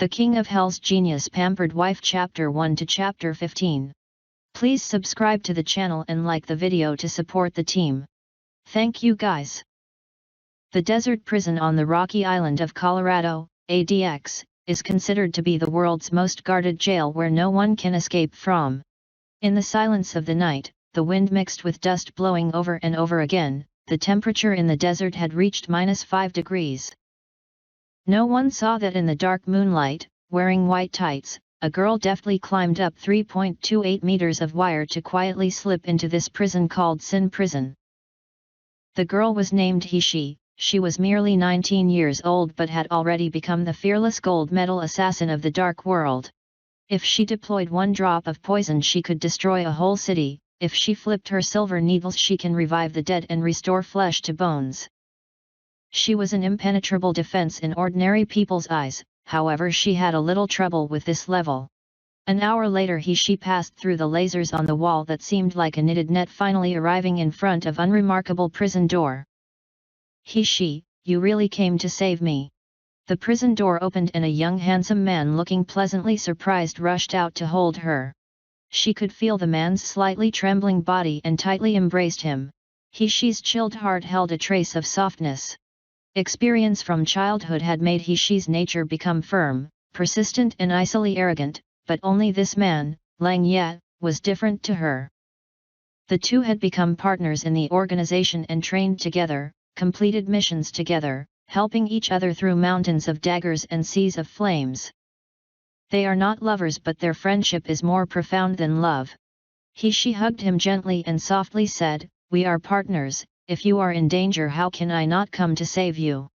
The King of Hell's Genius Pampered Wife Chapter 1 to Chapter 15. Please subscribe to the channel and like the video to support the team. Thank you guys. The desert prison on the rocky island of Colorado, ADX, is considered to be the world's most guarded jail where no one can escape from. In the silence of the night, the wind mixed with dust blowing over and over again, the temperature in the desert had reached -5 degrees. No one saw that in the dark moonlight, wearing white tights, a girl deftly climbed up 3.28 meters of wire to quietly slip into this prison called Sin Prison. The girl was named He. She was merely 19 years old but had already become the fearless gold medal assassin of the dark world. If she deployed one drop of poison she could destroy a whole city. If she flipped her silver needles she can revive the dead and restore flesh to bones. She was an impenetrable defense in ordinary people's eyes, however she had a little trouble with this level. An hour later she passed through the lasers on the wall that seemed like a knitted net, finally arriving in front of unremarkable prison door. You really came to save me. The prison door opened and a young handsome man looking pleasantly surprised rushed out to hold her. She could feel the man's slightly trembling body and tightly embraced him. She's chilled heart held a trace of softness. Experience from childhood had made She's nature become firm, persistent and icily arrogant, but only this man, Lang Ye, was different to her. The two had become partners in the organization and trained together, completed missions together, helping each other through mountains of daggers and seas of flames. They are not lovers but their friendship is more profound than love. She hugged him gently and softly said, "We are partners, if you are in danger how can I not come to save you?"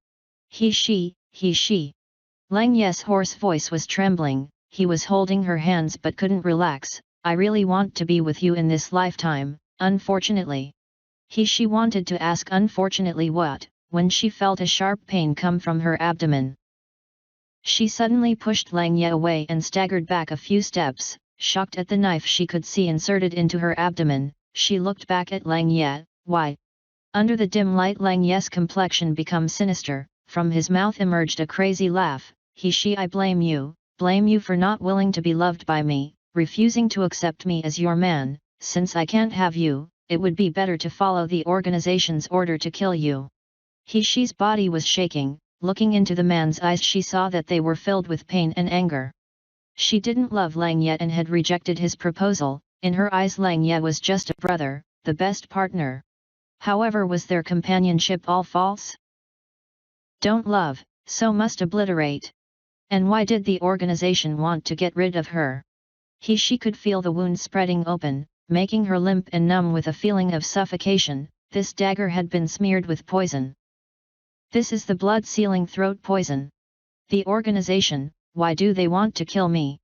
She. Lang Ye's hoarse voice was trembling, he was holding her hands but couldn't relax. "I really want to be with you in this lifetime, unfortunately." She wanted to ask unfortunately what, when she felt a sharp pain come from her abdomen. She suddenly pushed Lang Ye away and staggered back a few steps, shocked at the knife she could see inserted into her abdomen. She looked back at Lang Ye. Why? Under the dim light Lang Ye's complexion became sinister, from his mouth emerged a crazy laugh. I blame you for not willing to be loved by me, refusing to accept me as your man. Since I can't have you, it would be better to follow the organization's order to kill you. She's body was shaking. Looking into the man's eyes she saw that they were filled with pain and anger. She didn't love Lang Ye and had rejected his proposal. In her eyes Lang Ye was just a brother, the best partner. However, was their companionship all false? Don't love, so must obliterate. And why did the organization want to get rid of her? She could feel the wound spreading open, making her limp and numb with a feeling of suffocation. This dagger had been smeared with poison. This is the blood-sealing throat poison. The organization, why do they want to kill me?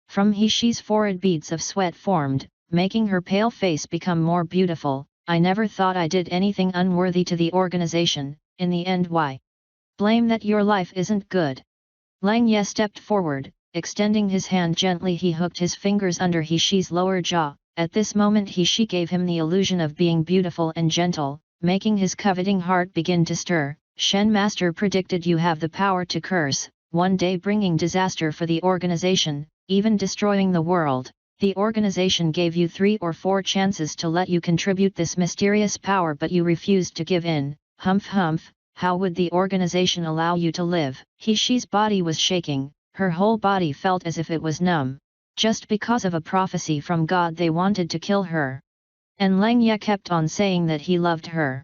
From She's forehead beads of sweat formed, making her pale face become more beautiful. I never thought I did anything unworthy to the organization. In the end, why? Blame that your life isn't good. Lang Ye stepped forward, extending his hand gently. He hooked his fingers under She's lower jaw. At this moment She gave him the illusion of being beautiful and gentle, making his coveting heart begin to stir. Shen Master predicted you have the power to curse, one day bringing disaster for the organization, even destroying the world. The organization gave you 3 or 4 chances to let you contribute this mysterious power but you refused to give in. Humph. How would the organization allow you to live? She's body was shaking, her whole body felt as if it was numb. Just because of a prophecy from God they wanted to kill her. And Lang Ye kept on saying that he loved her.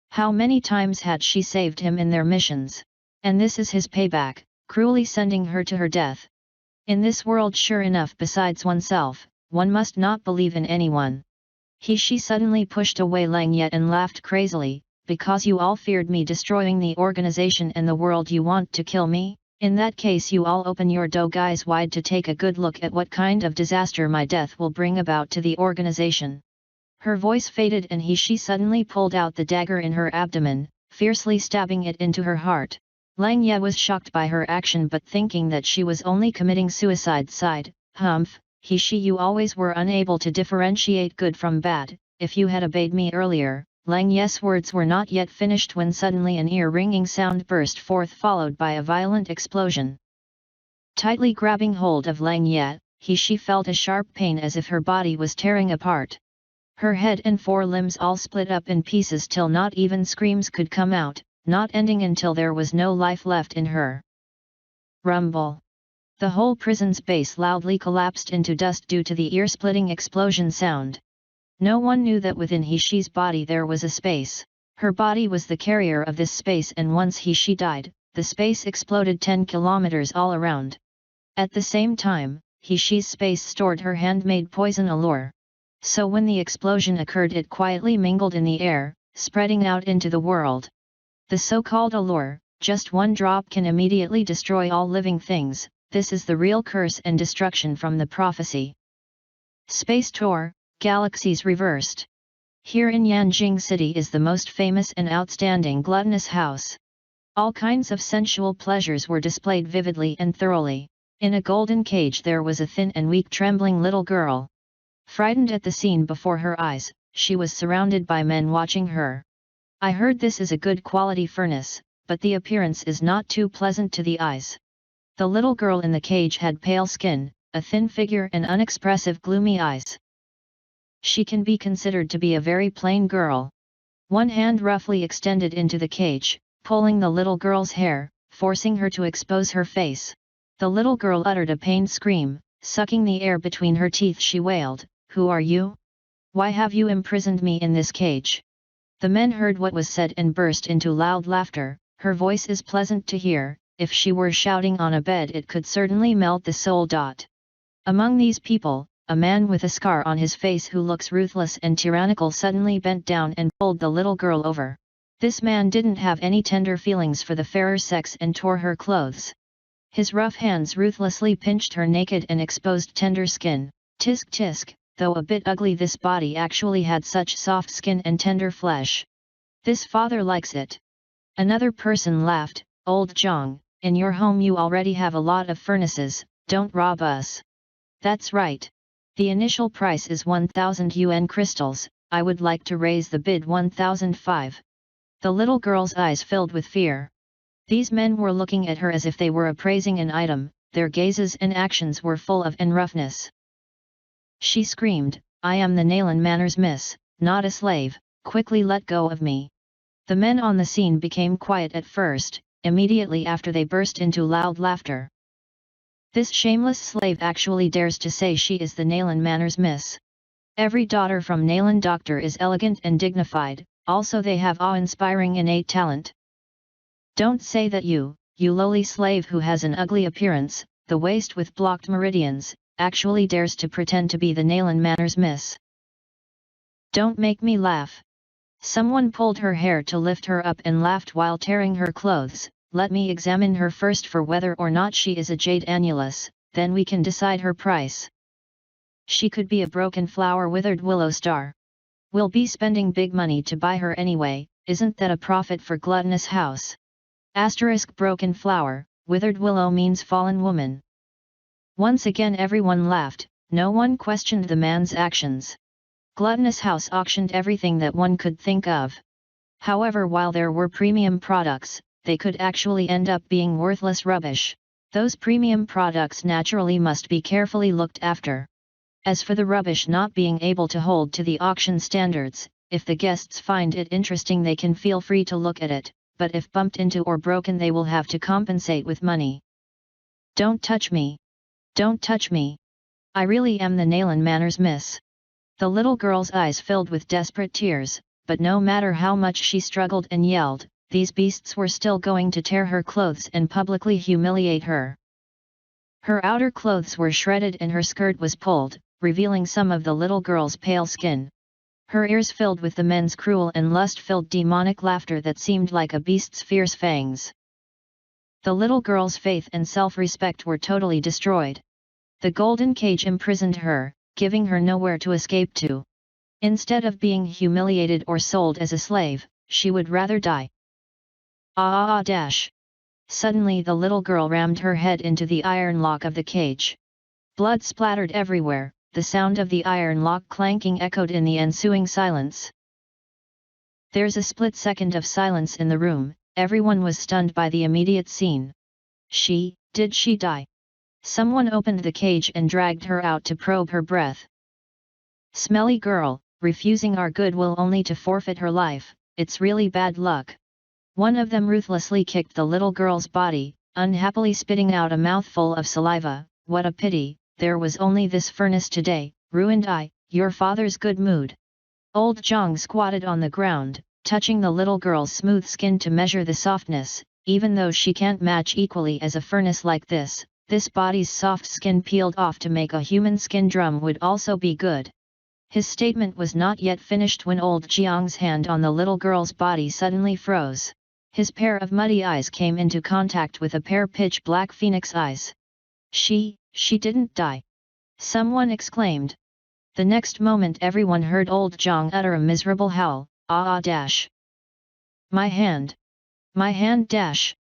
How many times had she saved him in their missions? And this is his payback, cruelly sending her to her death. In this world, sure enough, besides oneself, one must not believe in anyone. She suddenly pushed away Lang Ye and laughed crazily. Because you all feared me destroying the organization and the world, you want to kill me? In that case you all open your doe eyes wide to take a good look at what kind of disaster my death will bring about to the organization. Her voice faded and she suddenly pulled out the dagger in her abdomen, fiercely stabbing it into her heart. Lang Ye was shocked by her action but thinking that she was only committing suicide sighed, "Humph, you always were unable to differentiate good from bad. If you had obeyed me earlier." Lang Ye's words were not yet finished when suddenly an ear-ringing sound burst forth followed by a violent explosion. Tightly grabbing hold of Lang Ye, she felt a sharp pain as if her body was tearing apart. Her head and forelimbs all split up in pieces till not even screams could come out, not ending until there was no life left in her. Rumble. The whole prison's base loudly collapsed into dust due to the ear-splitting explosion sound. No one knew that within she's body there was a space. Her body was the carrier of this space, and once she died, the space exploded 10 kilometers all around. At the same time, she's space stored her handmade poison allure. So when the explosion occurred, it quietly mingled in the air, spreading out into the world. The so-called allure, just one drop can immediately destroy all living things. This is the real curse and destruction from the prophecy. Space Tour, Galaxies Reversed. Here in Yanjing City is the most famous and outstanding gluttonous house. All kinds of sensual pleasures were displayed vividly and thoroughly. In a golden cage there was a thin and weak trembling little girl. Frightened at the scene before her eyes, she was surrounded by men watching her. I heard this is a good quality furnace, but the appearance is not too pleasant to the eyes. The little girl in the cage had pale skin, a thin figure and unexpressive gloomy eyes. She can be considered to be a very plain girl. One hand roughly extended into the cage, pulling the little girl's hair, forcing her to expose her face. The little girl uttered a pained scream, sucking the air between her teeth. She wailed, "Who are you? Why have you imprisoned me in this cage?" The men heard what was said and burst into loud laughter. Her voice is pleasant to hear. If she were shouting on a bed it could certainly melt the soul. Among these people, a man with a scar on his face who looks ruthless and tyrannical suddenly bent down and pulled the little girl over. This man didn't have any tender feelings for the fairer sex and tore her clothes. His rough hands ruthlessly pinched her naked and exposed tender skin. Tisk tisk, though a bit ugly, this body actually had such soft skin and tender flesh. This father likes it. Another person laughed, "Old Zhang, in your home you already have a lot of furnaces, don't rob us." "That's right. The initial price is 1,000 yuan crystals, I would like to raise the bid 1,005. The little girl's eyes filled with fear. These men were looking at her as if they were appraising an item, their gazes and actions were full of roughness. She screamed, "I am the Nalan Manor's miss, not a slave, quickly let go of me." The men on the scene became quiet at first. Immediately after they burst into loud laughter. This shameless slave actually dares to say she is the Nalan Manor's miss. Every daughter from Nalan doctor is elegant and dignified, also they have awe-inspiring innate talent. Don't say that you lowly slave who has an ugly appearance, the waist with blocked meridians, actually dares to pretend to be the Nalan Manor's miss. Don't make me laugh. Someone pulled her hair to lift her up and laughed while tearing her clothes. "Let me examine her first for whether or not she is a jade annulus, then we can decide her price. She could be a broken flower withered willow star. We'll be spending big money to buy her anyway, isn't that a profit for gluttonous house?" Asterisk broken flower, withered willow means fallen woman. Once again everyone laughed, no one questioned the man's actions. Gluttonous house auctioned everything that one could think of. However, while there were premium products, they could actually end up being worthless rubbish. Those premium products naturally must be carefully looked after. As for the rubbish not being able to hold to the auction standards, if the guests find it interesting they can feel free to look at it, but if bumped into or broken they will have to compensate with money. "Don't touch me! Don't touch me! I really am the Nalan Manor's miss." The little girl's eyes filled with desperate tears, but no matter how much she struggled and yelled, these beasts were still going to tear her clothes and publicly humiliate her. Her outer clothes were shredded and her skirt was pulled, revealing some of the little girl's pale skin. Her ears filled with the men's cruel and lust-filled demonic laughter that seemed like a beast's fierce fangs. The little girl's faith and self-respect were totally destroyed. The golden cage imprisoned her, giving her nowhere to escape to. Instead of being humiliated or sold as a slave, she would rather die. Dash! Suddenly the little girl rammed her head into the iron lock of the cage. Blood splattered everywhere, the sound of the iron lock clanking echoed in the ensuing silence. There's a split second of silence in the room, everyone was stunned by the immediate scene. Did she die? Someone opened the cage and dragged her out to probe her breath. Smelly girl, refusing our goodwill only to forfeit her life, it's really bad luck. One of them ruthlessly kicked the little girl's body, unhappily spitting out a mouthful of saliva. What a pity, there was only this furnace today, ruined your father's good mood. Old Zhang squatted on the ground, touching the little girl's smooth skin to measure the softness. Even though she can't match equally as a furnace like this body's soft skin peeled off to make a human skin drum would also be good. His statement was not yet finished when old Jiang's hand on the little girl's body suddenly froze. His pair of muddy eyes came into contact with a pair pitch black phoenix eyes. She didn't die. Someone exclaimed. The next moment everyone heard old Jiang utter a miserable howl, dash. My hand. My hand dash.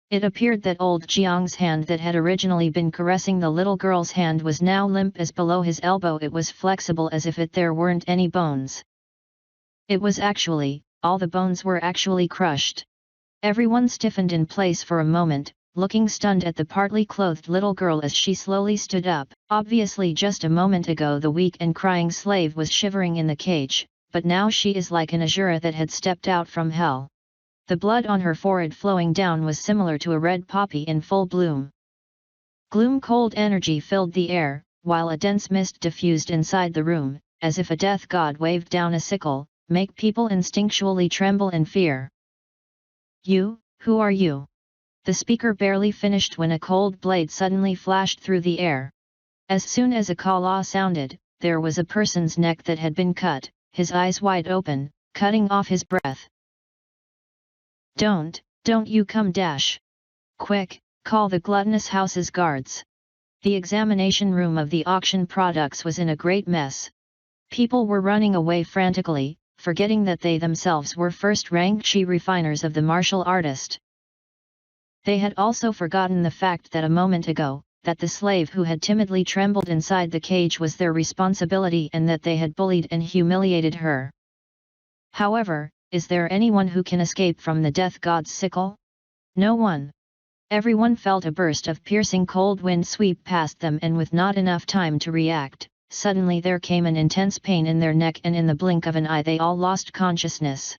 It appeared that old Jiang's hand that had originally been caressing the little girl's hand was now limp as below his elbow it was flexible as if there weren't any bones. It was actually, all the bones were actually crushed. Everyone stiffened in place for a moment, looking stunned at the partly clothed little girl as she slowly stood up. Obviously just a moment ago the weak and crying slave was shivering in the cage, but now she is like an Asura that had stepped out from hell. The blood on her forehead flowing down was similar to a red poppy in full bloom. Gloom-cold energy filled the air, while a dense mist diffused inside the room, as if a death god waved down a sickle, make people instinctually tremble in fear. You, who are you? The speaker barely finished when a cold blade suddenly flashed through the air. As soon as a call sounded, there was a person's neck that had been cut, his eyes wide open, cutting off his breath. Don't you come dash. Quick, call the gluttonous house's guards. The examination room of the auction products was in a great mess. People were running away frantically, forgetting that they themselves were first-rank refiners of the martial artist. They had also forgotten the fact that a moment ago, that the slave who had timidly trembled inside the cage was their responsibility and that they had bullied and humiliated her. However, is there anyone who can escape from the death god's sickle? No one. Everyone felt a burst of piercing cold wind sweep past them and with not enough time to react, suddenly there came an intense pain in their neck and in the blink of an eye they all lost consciousness.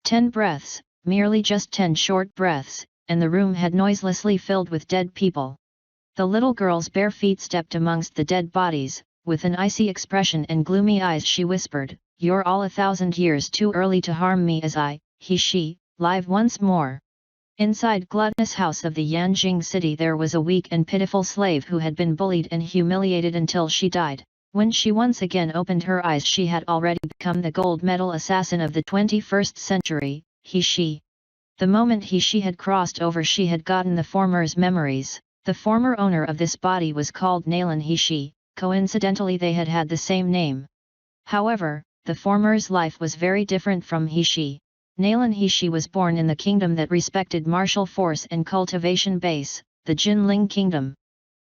10 breaths, merely just 10 short breaths, and the room had noiselessly filled with dead people. The little girl's bare feet stepped amongst the dead bodies, with an icy expression and gloomy eyes she whispered, "You're all 1,000 years too early to harm me as she, live once more." Inside gluttonous house of the Yanjing city there was a weak and pitiful slave who had been bullied and humiliated until she died. When she once again opened her eyes she had already become the gold medal assassin of the 21st century, she. The moment she had crossed over she had gotten the former's memories. The former owner of this body was called Nalan she, coincidentally they had had the same name. However, the former's life was very different from she. Nalan she was born in the kingdom that respected martial force and cultivation base, the Jinling kingdom.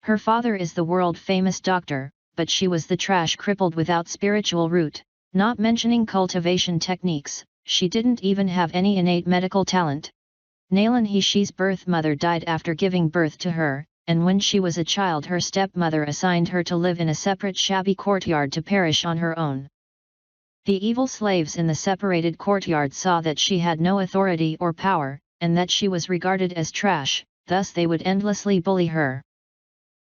Her father is the world-famous doctor, but she was the trash crippled without spiritual root, not mentioning cultivation techniques, she didn't even have any innate medical talent. Nalan she's birth mother died after giving birth to her, and when she was a child her stepmother assigned her to live in a separate shabby courtyard to perish on her own. The evil slaves in the separated courtyard saw that she had no authority or power, and that she was regarded as trash, thus they would endlessly bully her.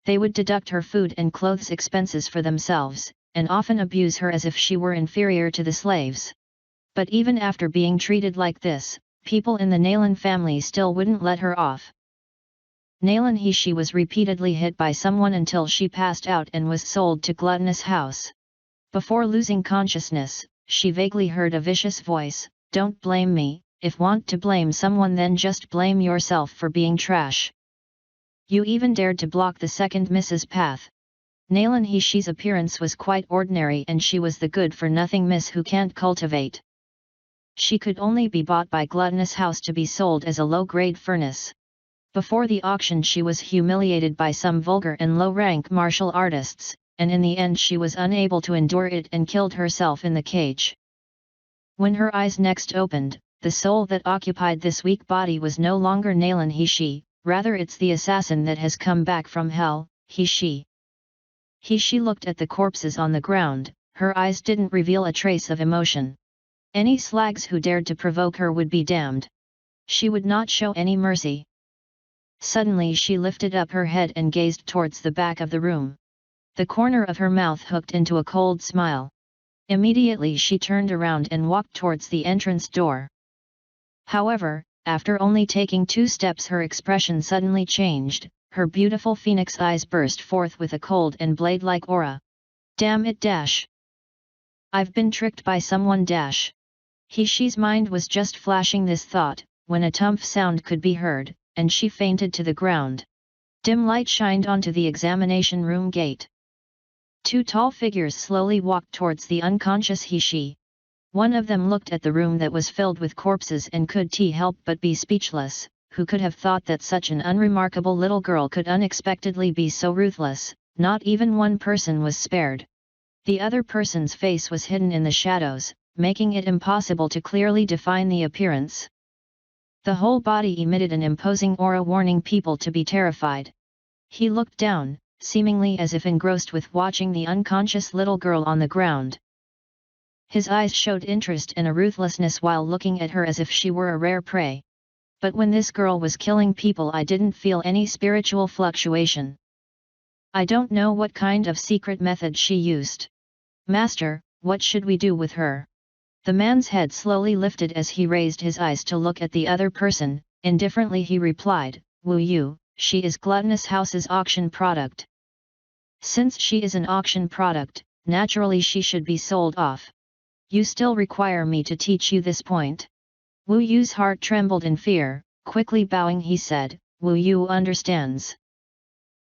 They would deduct her food and clothes expenses for themselves, and often abuse her as if she were inferior to the slaves. But even after being treated like this, people in the Nalan family still wouldn't let her off. Nalan she was repeatedly hit by someone until she passed out and was sold to gluttonous house. Before losing consciousness, she vaguely heard a vicious voice, "Don't blame me, if want to blame someone then just blame yourself for being trash. You even dared to block the second Miss's path." Nalan she's appearance was quite ordinary and she was the good-for-nothing miss who can't cultivate. She could only be bought by gluttonous house to be sold as a low-grade furnace. Before the auction she was humiliated by some vulgar and low-rank martial artists, and in the end she was unable to endure it and killed herself in the cage. When her eyes next opened, the soul that occupied this weak body was no longer Nalan she, rather it's the assassin that has come back from hell, she looked at the corpses on the ground, her eyes didn't reveal a trace of emotion. Any slags who dared to provoke her would be damned. She would not show any mercy. Suddenly she lifted up her head and gazed towards the back of the room. The corner of her mouth hooked into a cold smile. Immediately she turned around and walked towards the entrance door. However, after only taking 2 steps her expression suddenly changed, her beautiful phoenix eyes burst forth with a cold and blade-like aura. Damn it dash! I've been tricked by someone dash! She's mind was just flashing this thought, when a thump sound could be heard, and she fainted to the ground. Dim light shined onto the examination room gate. 2 tall figures slowly walked towards the unconscious she. One of them looked at the room that was filled with corpses and could help but be speechless. Who could have thought that such an unremarkable little girl could unexpectedly be so ruthless? Not even one person was spared. The other person's face was hidden in the shadows, making it impossible to clearly define the appearance. The whole body emitted an imposing aura warning people to be terrified. He looked down, seemingly as if engrossed with watching the unconscious little girl on the ground. His eyes showed interest and a ruthlessness while looking at her as if she were a rare prey. But when this girl was killing people I didn't feel any spiritual fluctuation. I don't know what kind of secret method she used. Master, what should we do with her? The man's head slowly lifted as he raised his eyes to look at the other person. Indifferently he replied, Wu Yu, she is Gluttonous House's auction product. Since she is an auction product, naturally she should be sold off. You still require me to teach you this point? Wu Yu's heart trembled in fear. Quickly bowing he said, Wu Yu understands.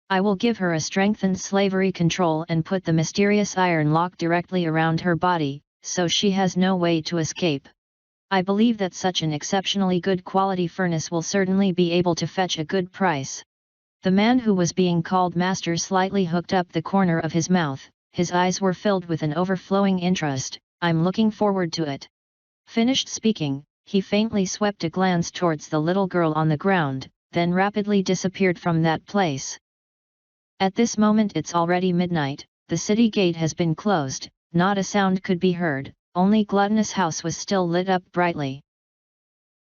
I will give her a strengthened slavery control and put the mysterious iron lock directly around her body, so she has no way to escape. I believe that such an exceptionally good quality furnace will certainly be able to fetch a good price. The man who was being called master slightly hooked up the corner of his mouth, his eyes were filled with an overflowing interest. I'm looking forward to it. Finished speaking, he faintly swept a glance towards the little girl on the ground, then rapidly disappeared from that place. At this moment it's already midnight, the city gate has been closed, not a sound could be heard, only Gluttonous House was still lit up brightly.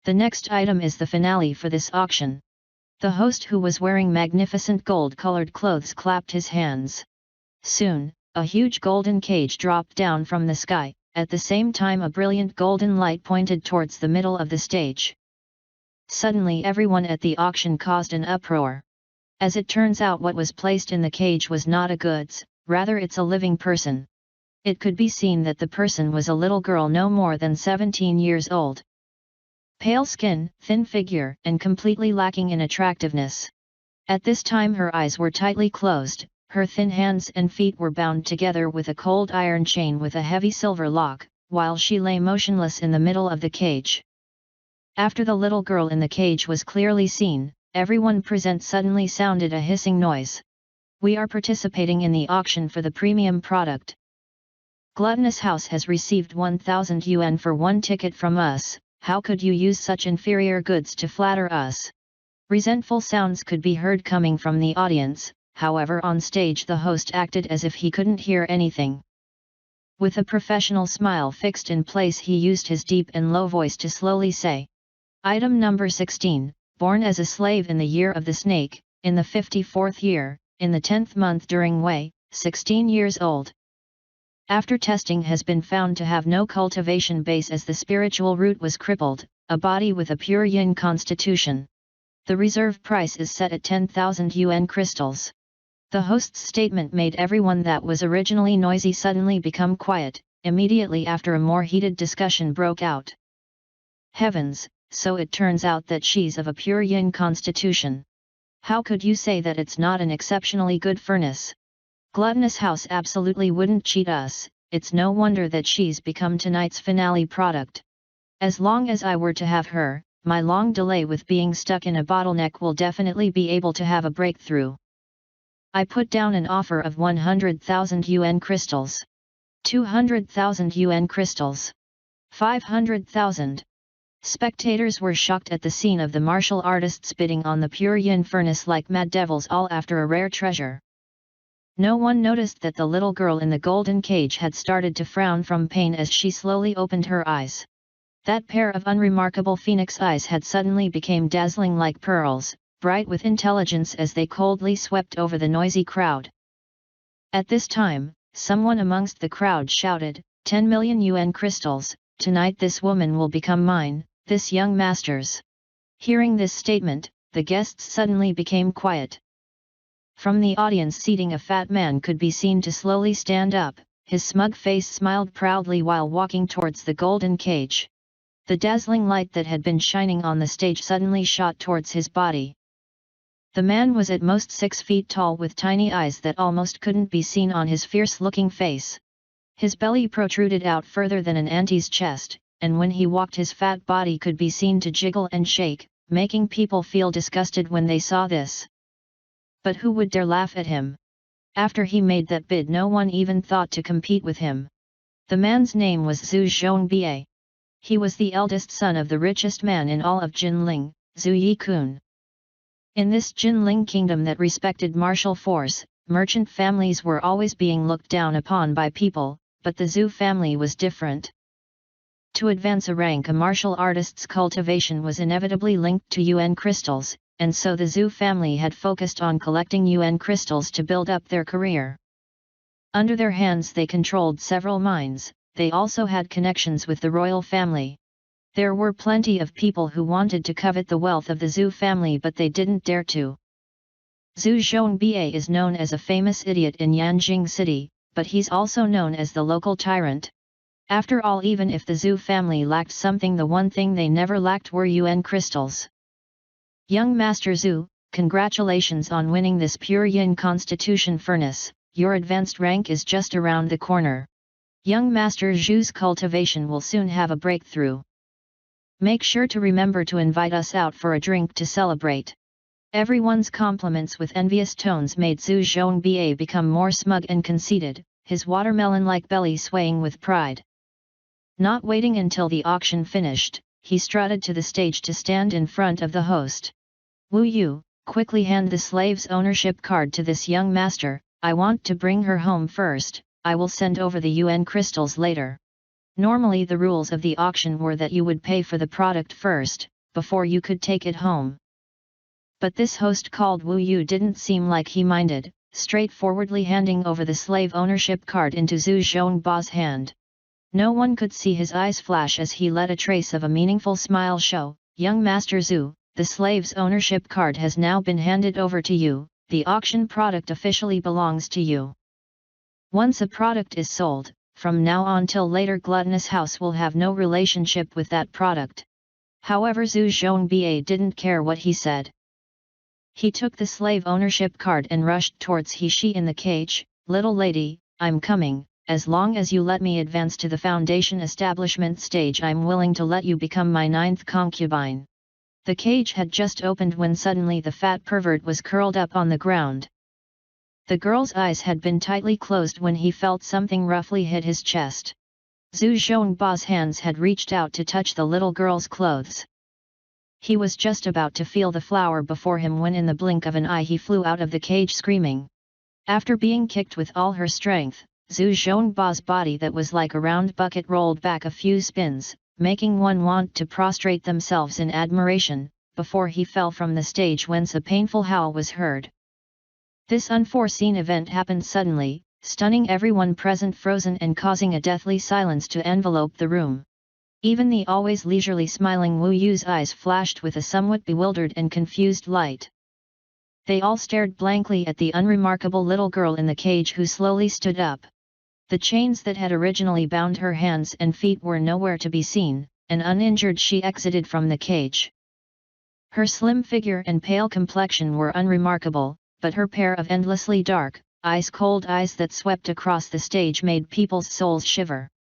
The next item is the finale for this auction. The host, who was wearing magnificent gold-colored clothes, clapped his hands. Soon, a huge golden cage dropped down from the sky. At the same time a brilliant golden light pointed towards the middle of the stage. Suddenly everyone at the auction caused an uproar. As it turns out, what was placed in the cage was not a goods, rather it's a living person. It could be seen that the person was a little girl no more than 17 years old. Pale skin, thin figure, and completely lacking in attractiveness. At this time her eyes were tightly closed. Her thin hands and feet were bound together with a cold iron chain with a heavy silver lock, while she lay motionless in the middle of the cage. After the little girl in the cage was clearly seen, everyone present suddenly sounded a hissing noise. We are participating in the auction for the premium product. Gluttonous House has received 1,000 yuan for 1 ticket from us. How could you use such inferior goods to flatter us? Resentful sounds could be heard coming from the audience. However, on stage the host acted as if he couldn't hear anything. With a professional smile fixed in place he used his deep and low voice to slowly say. Item number 16, born as a slave in the year of the snake, in the 54th year, in the 10th month during Wei, 16 years old. After testing has been found to have no cultivation base as the spiritual root was crippled, a body with a pure yin constitution. The reserve price is set at 10,000 yuan crystals. The host's statement made everyone that was originally noisy suddenly become quiet. Immediately after a more heated discussion broke out. Heavens, so it turns out that she's of a pure yin constitution. How could you say that it's not an exceptionally good furnace? Gluttonous House absolutely wouldn't cheat us. It's no wonder that she's become tonight's finale product. As long as I were to have her, my long delay with being stuck in a bottleneck will definitely be able to have a breakthrough. I put down an offer of 100,000 yuan crystals. 200,000 yuan crystals. 500,000. Spectators were shocked at the scene of the martial artists bidding on the pure yin furnace like mad devils, all after a rare treasure. No one noticed that the little girl in the golden cage had started to frown from pain as she slowly opened her eyes. That pair of unremarkable phoenix eyes had suddenly become dazzling like pearls, bright with intelligence as they coldly swept over the noisy crowd. At this time, someone amongst the crowd shouted, 10 million yuan crystals, tonight this woman will become mine, this young master's. Hearing this statement, the guests suddenly became quiet. From the audience seating, a fat man could be seen to slowly stand up, his smug face smiled proudly while walking towards the golden cage. The dazzling light that had been shining on the stage suddenly shot towards his body. The man was at most 6 feet tall with tiny eyes that almost couldn't be seen on his fierce-looking face. His belly protruded out further than an ante's chest, and when he walked his fat body could be seen to jiggle and shake, making people feel disgusted when they saw this. But who would dare laugh at him? After he made that bid, no one even thought to compete with him. The man's name was Zhu Zhongbie. He was the eldest son of the richest man in all of Jinling, Zhu Yikun. In this Jinling kingdom that respected martial force, merchant families were always being looked down upon by people, but the Zhu family was different. To advance a rank, a martial artist's cultivation was inevitably linked to yuan crystals, and so the Zhu family had focused on collecting yuan crystals to build up their career. Under their hands they controlled several mines. They also had connections with the royal family. There were plenty of people who wanted to covet the wealth of the Zhu family, but they didn't dare to. Zhu Zhongbie is known as a famous idiot in Yanjing City, but he's also known as the local tyrant. After all, even if the Zhu family lacked something, the one thing they never lacked were yuan crystals. Young Master Zhu, congratulations on winning this pure yin constitution furnace, your advanced rank is just around the corner. Young Master Zhu's cultivation will soon have a breakthrough. Make sure to remember to invite us out for a drink to celebrate. Everyone's compliments with envious tones made Zhu Zhongbie become more smug and conceited, his watermelon-like belly swaying with pride. Not waiting until the auction finished, he strutted to the stage to stand in front of the host. Wu Yu, quickly hand the slave's ownership card to this young master, I want to bring her home first. I will send over the yuan crystals later. Normally the rules of the auction were that you would pay for the product first, before you could take it home. But this host called Wu Yu didn't seem like he minded, straightforwardly handing over the slave ownership card into Zhu Zhongbie's hand. No one could see his eyes flash as he let a trace of a meaningful smile show. Young Master Zhu, the slave's ownership card has now been handed over to you, the auction product officially belongs to you. Once a product is sold, from now on till later Gluttonous House will have no relationship with that product. However, Zhu Zhongbie didn't care what he said. He took the slave ownership card and rushed towards she in the cage. Little lady, I'm coming, as long as you let me advance to the foundation establishment stage I'm willing to let you become my 9th concubine. The cage had just opened when suddenly the fat pervert was curled up on the ground. The girl's eyes had been tightly closed when he felt something roughly hit his chest. Zhu Zhongbie's hands had reached out to touch the little girl's clothes. He was just about to feel the flower before him when in the blink of an eye he flew out of the cage screaming. After being kicked with all her strength, Zhu Zhongbie's body that was like a round bucket rolled back a few spins, making one want to prostrate themselves in admiration, before he fell from the stage whence a painful howl was heard. This unforeseen event happened suddenly, stunning everyone present frozen and causing a deathly silence to envelope the room. Even the always leisurely smiling Wu Yu's eyes flashed with a somewhat bewildered and confused light. They all stared blankly at the unremarkable little girl in the cage who slowly stood up. The chains that had originally bound her hands and feet were nowhere to be seen, and uninjured she exited from the cage. Her slim figure and pale complexion were unremarkable, but her pair of endlessly dark, ice-cold eyes that swept across the stage made people's souls shiver.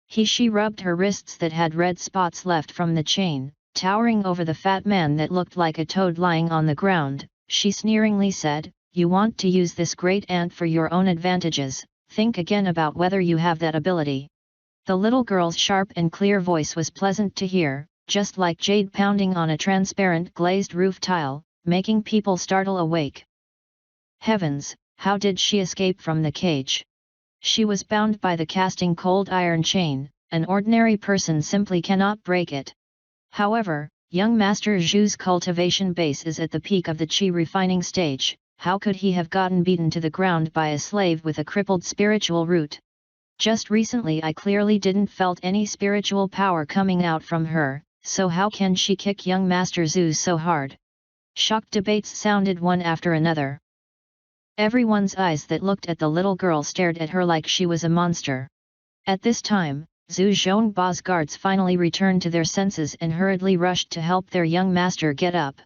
She rubbed her wrists that had red spots left from the chain, towering over the fat man that looked like a toad lying on the ground. She sneeringly said, "You want to use this great ant for your own advantages, think again about whether you have that ability." The little girl's sharp and clear voice was pleasant to hear, just like jade pounding on a transparent glazed roof tile, making people startle awake. Heavens, how did she escape from the cage? She was bound by the casting cold iron chain, an ordinary person simply cannot break it. However, young Master Zhu's cultivation base is at the peak of the qi refining stage. How could he have gotten beaten to the ground by a slave with a crippled spiritual root? Just recently I clearly didn't felt any spiritual power coming out from her, so how can she kick young Master Zhu so hard? Shocked debates sounded one after another. Everyone's eyes that looked at the little girl stared at her like she was a monster. At this time, Zhu Zhongba's guards finally returned to their senses and hurriedly rushed to help their young master get up.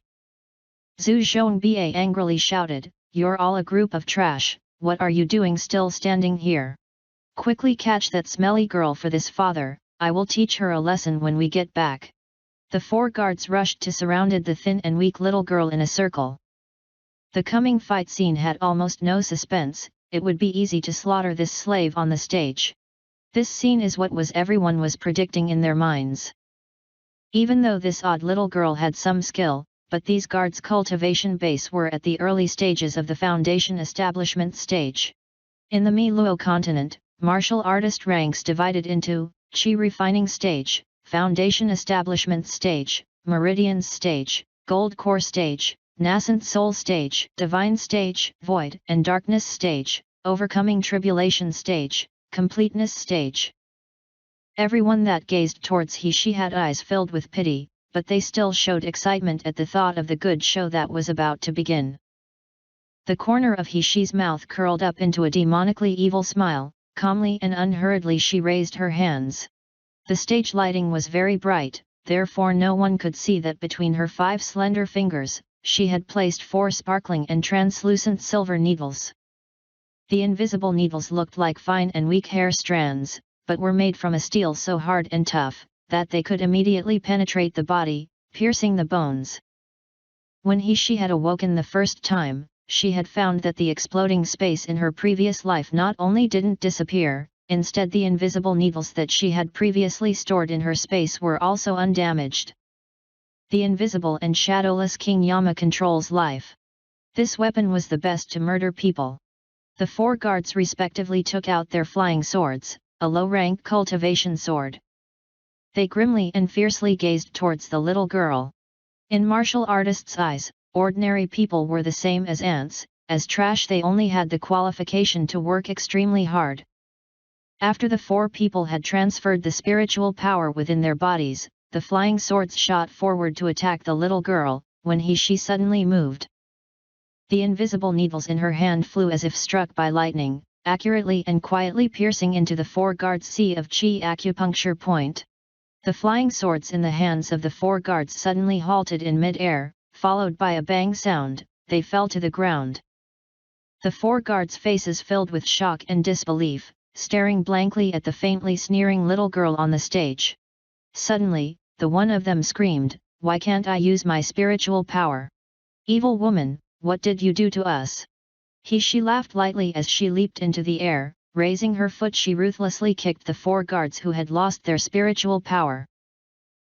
Zhu Zhongba angrily shouted, "You're all a group of trash, what are you doing still standing here? Quickly catch that smelly girl for this father, I will teach her a lesson when we get back." The 4 guards rushed to surrounded the thin and weak little girl in a circle. The coming fight scene had almost no suspense, it would be easy to slaughter this slave on the stage. This scene is what everyone was predicting in their minds. Even though this odd little girl had some skill, but these guards' cultivation base were at the early stages of the foundation establishment stage. In the Mi-Luo continent, martial artist ranks divided into Qi refining stage, foundation establishment stage, meridians stage, gold core stage, nascent soul stage, divine stage, void and darkness stage, overcoming tribulation stage, completeness stage. Everyone that gazed towards she had eyes filled with pity, but they still showed excitement at the thought of the good show that was about to begin. The corner of she's mouth curled up into a demonically evil smile, calmly and unhurriedly she raised her hands. The stage lighting was very bright, therefore no one could see that between her 5 slender fingers, she had placed 4 sparkling and translucent silver needles. The invisible needles looked like fine and weak hair strands, but were made from a steel so hard and tough, that they could immediately penetrate the body, piercing the bones. When she had awoken the first time, she had found that the exploding space in her previous life not only didn't disappear, instead the invisible needles that she had previously stored in her space were also undamaged. The invisible and shadowless King Yama controls life. This weapon was the best to murder people. The 4 guards respectively took out their flying swords, a low-rank cultivation sword. They grimly and fiercely gazed towards the little girl. In martial artists' eyes, ordinary people were the same as ants, as trash they only had the qualification to work extremely hard. After the 4 people had transferred the spiritual power within their bodies, the flying swords shot forward to attack the little girl, when she suddenly moved. The invisible needles in her hand flew as if struck by lightning, accurately and quietly piercing into the 4 guards' sea of qi acupuncture point. The flying swords in the hands of the 4 guards suddenly halted in mid-air, followed by a bang sound, they fell to the ground. The 4 guards' faces filled with shock and disbelief, staring blankly at the faintly sneering little girl on the stage. Suddenly, the one of them screamed, "Why can't I use my spiritual power? Evil woman, what did you do to us?" She laughed lightly as she leaped into the air, raising her foot she ruthlessly kicked the 4 guards who had lost their spiritual power.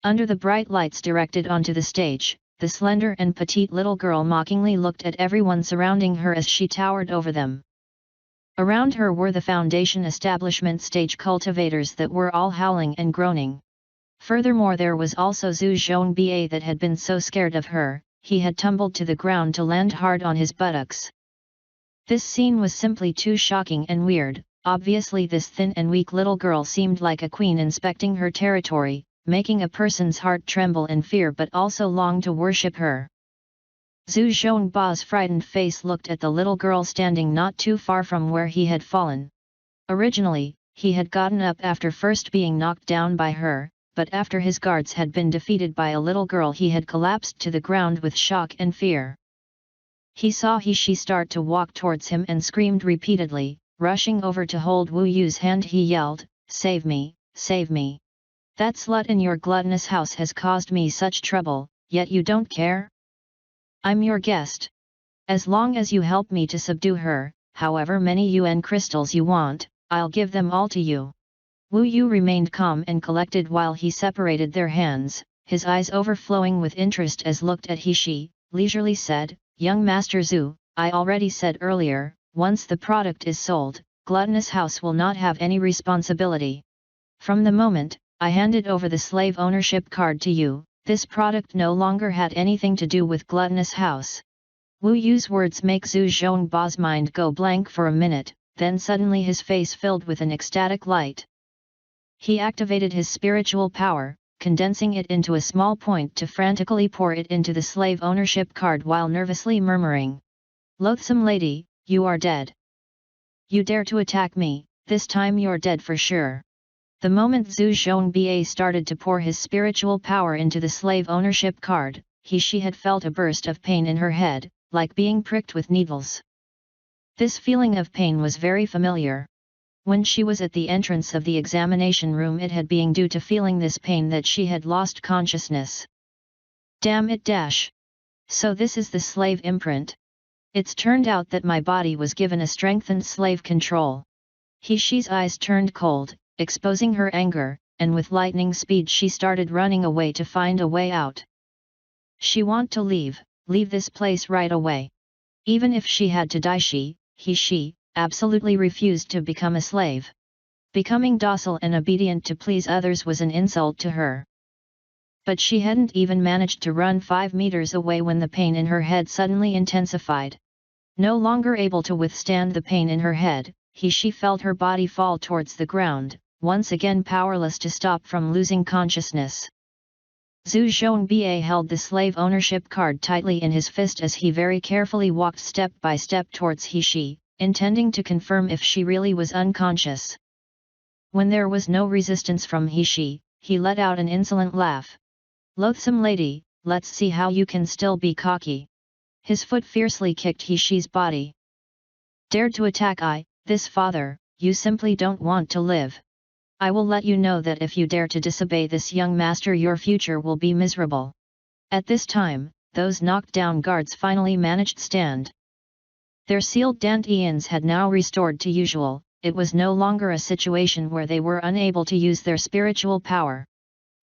Under the bright lights directed onto the stage, the slender and petite little girl mockingly looked at everyone surrounding her as she towered over them. Around her were the foundation establishment stage cultivators that were all howling and groaning. Furthermore there was also Zhu Zhongba that had been so scared of her, he had tumbled to the ground to land hard on his buttocks. This scene was simply too shocking and weird. Obviously this thin and weak little girl seemed like a queen inspecting her territory, making a person's heart tremble in fear but also long to worship her. Zhu Zhongba's frightened face looked at the little girl standing not too far from where he had fallen. Originally, he had gotten up after first being knocked down by her, but after his guards had been defeated by a little girl he had collapsed to the ground with shock and fear. He saw she start to walk towards him and screamed repeatedly, rushing over to hold Wu Yu's hand he yelled, "Save me, save me! That slut in your gluttonous house has caused me such trouble, yet you don't care? I'm your guest. As long as you help me to subdue her, however many UN crystals you want, I'll give them all to you." Wu Yu remained calm and collected while he separated their hands, his eyes overflowing with interest as looked at He leisurely said, "Young Master Zhu, I already said earlier, once the product is sold, Gluttonous House will not have any responsibility. From the moment I handed over the slave ownership card to you, this product no longer had anything to do with Gluttonous House." Wu Yu's words make Zhu Zhongba's mind go blank for a minute, then suddenly his face filled with an ecstatic light. He activated his spiritual power, condensing it into a small point to frantically pour it into the slave ownership card while nervously murmuring, "Loathsome lady, you are dead. You dare to attack me, this time you're dead for sure." The moment Zhu Zhongba started to pour his spiritual power into the slave ownership card, she had felt a burst of pain in her head, like being pricked with needles. This feeling of pain was very familiar. When she was at the entrance of the examination room, it had been due to feeling this pain that she had lost consciousness. Damn it dash! So this is the slave imprint. It's turned out that my body was given a strengthened slave control. She's eyes turned cold, exposing her anger, and with lightning speed she started running away to find a way out. She want to leave this place right away. Even if she had to die, she absolutely refused to become a slave. Becoming docile and obedient to please others was an insult to her. But she hadn't even managed to run 5 meters away when the pain in her head suddenly intensified. No longer able to withstand the pain in her head, she felt her body fall towards the ground, once again powerless to stop from losing consciousness. Zhu Zhongba held the slave ownership card tightly in his fist as he very carefully walked step by step towards He, intending to confirm if she really was unconscious. When there was no resistance from he let out an insolent laugh. "Loathsome lady, let's see how you can still be cocky." His foot fiercely kicked She's body. "Dared to attack this father, you simply don't want to live. I will let you know that if you dare to disobey this young master, your future will be miserable." At this time, those knocked down guards finally managed stand. Their sealed dantians had now restored to usual. It was no longer a situation where they were unable to use their spiritual power.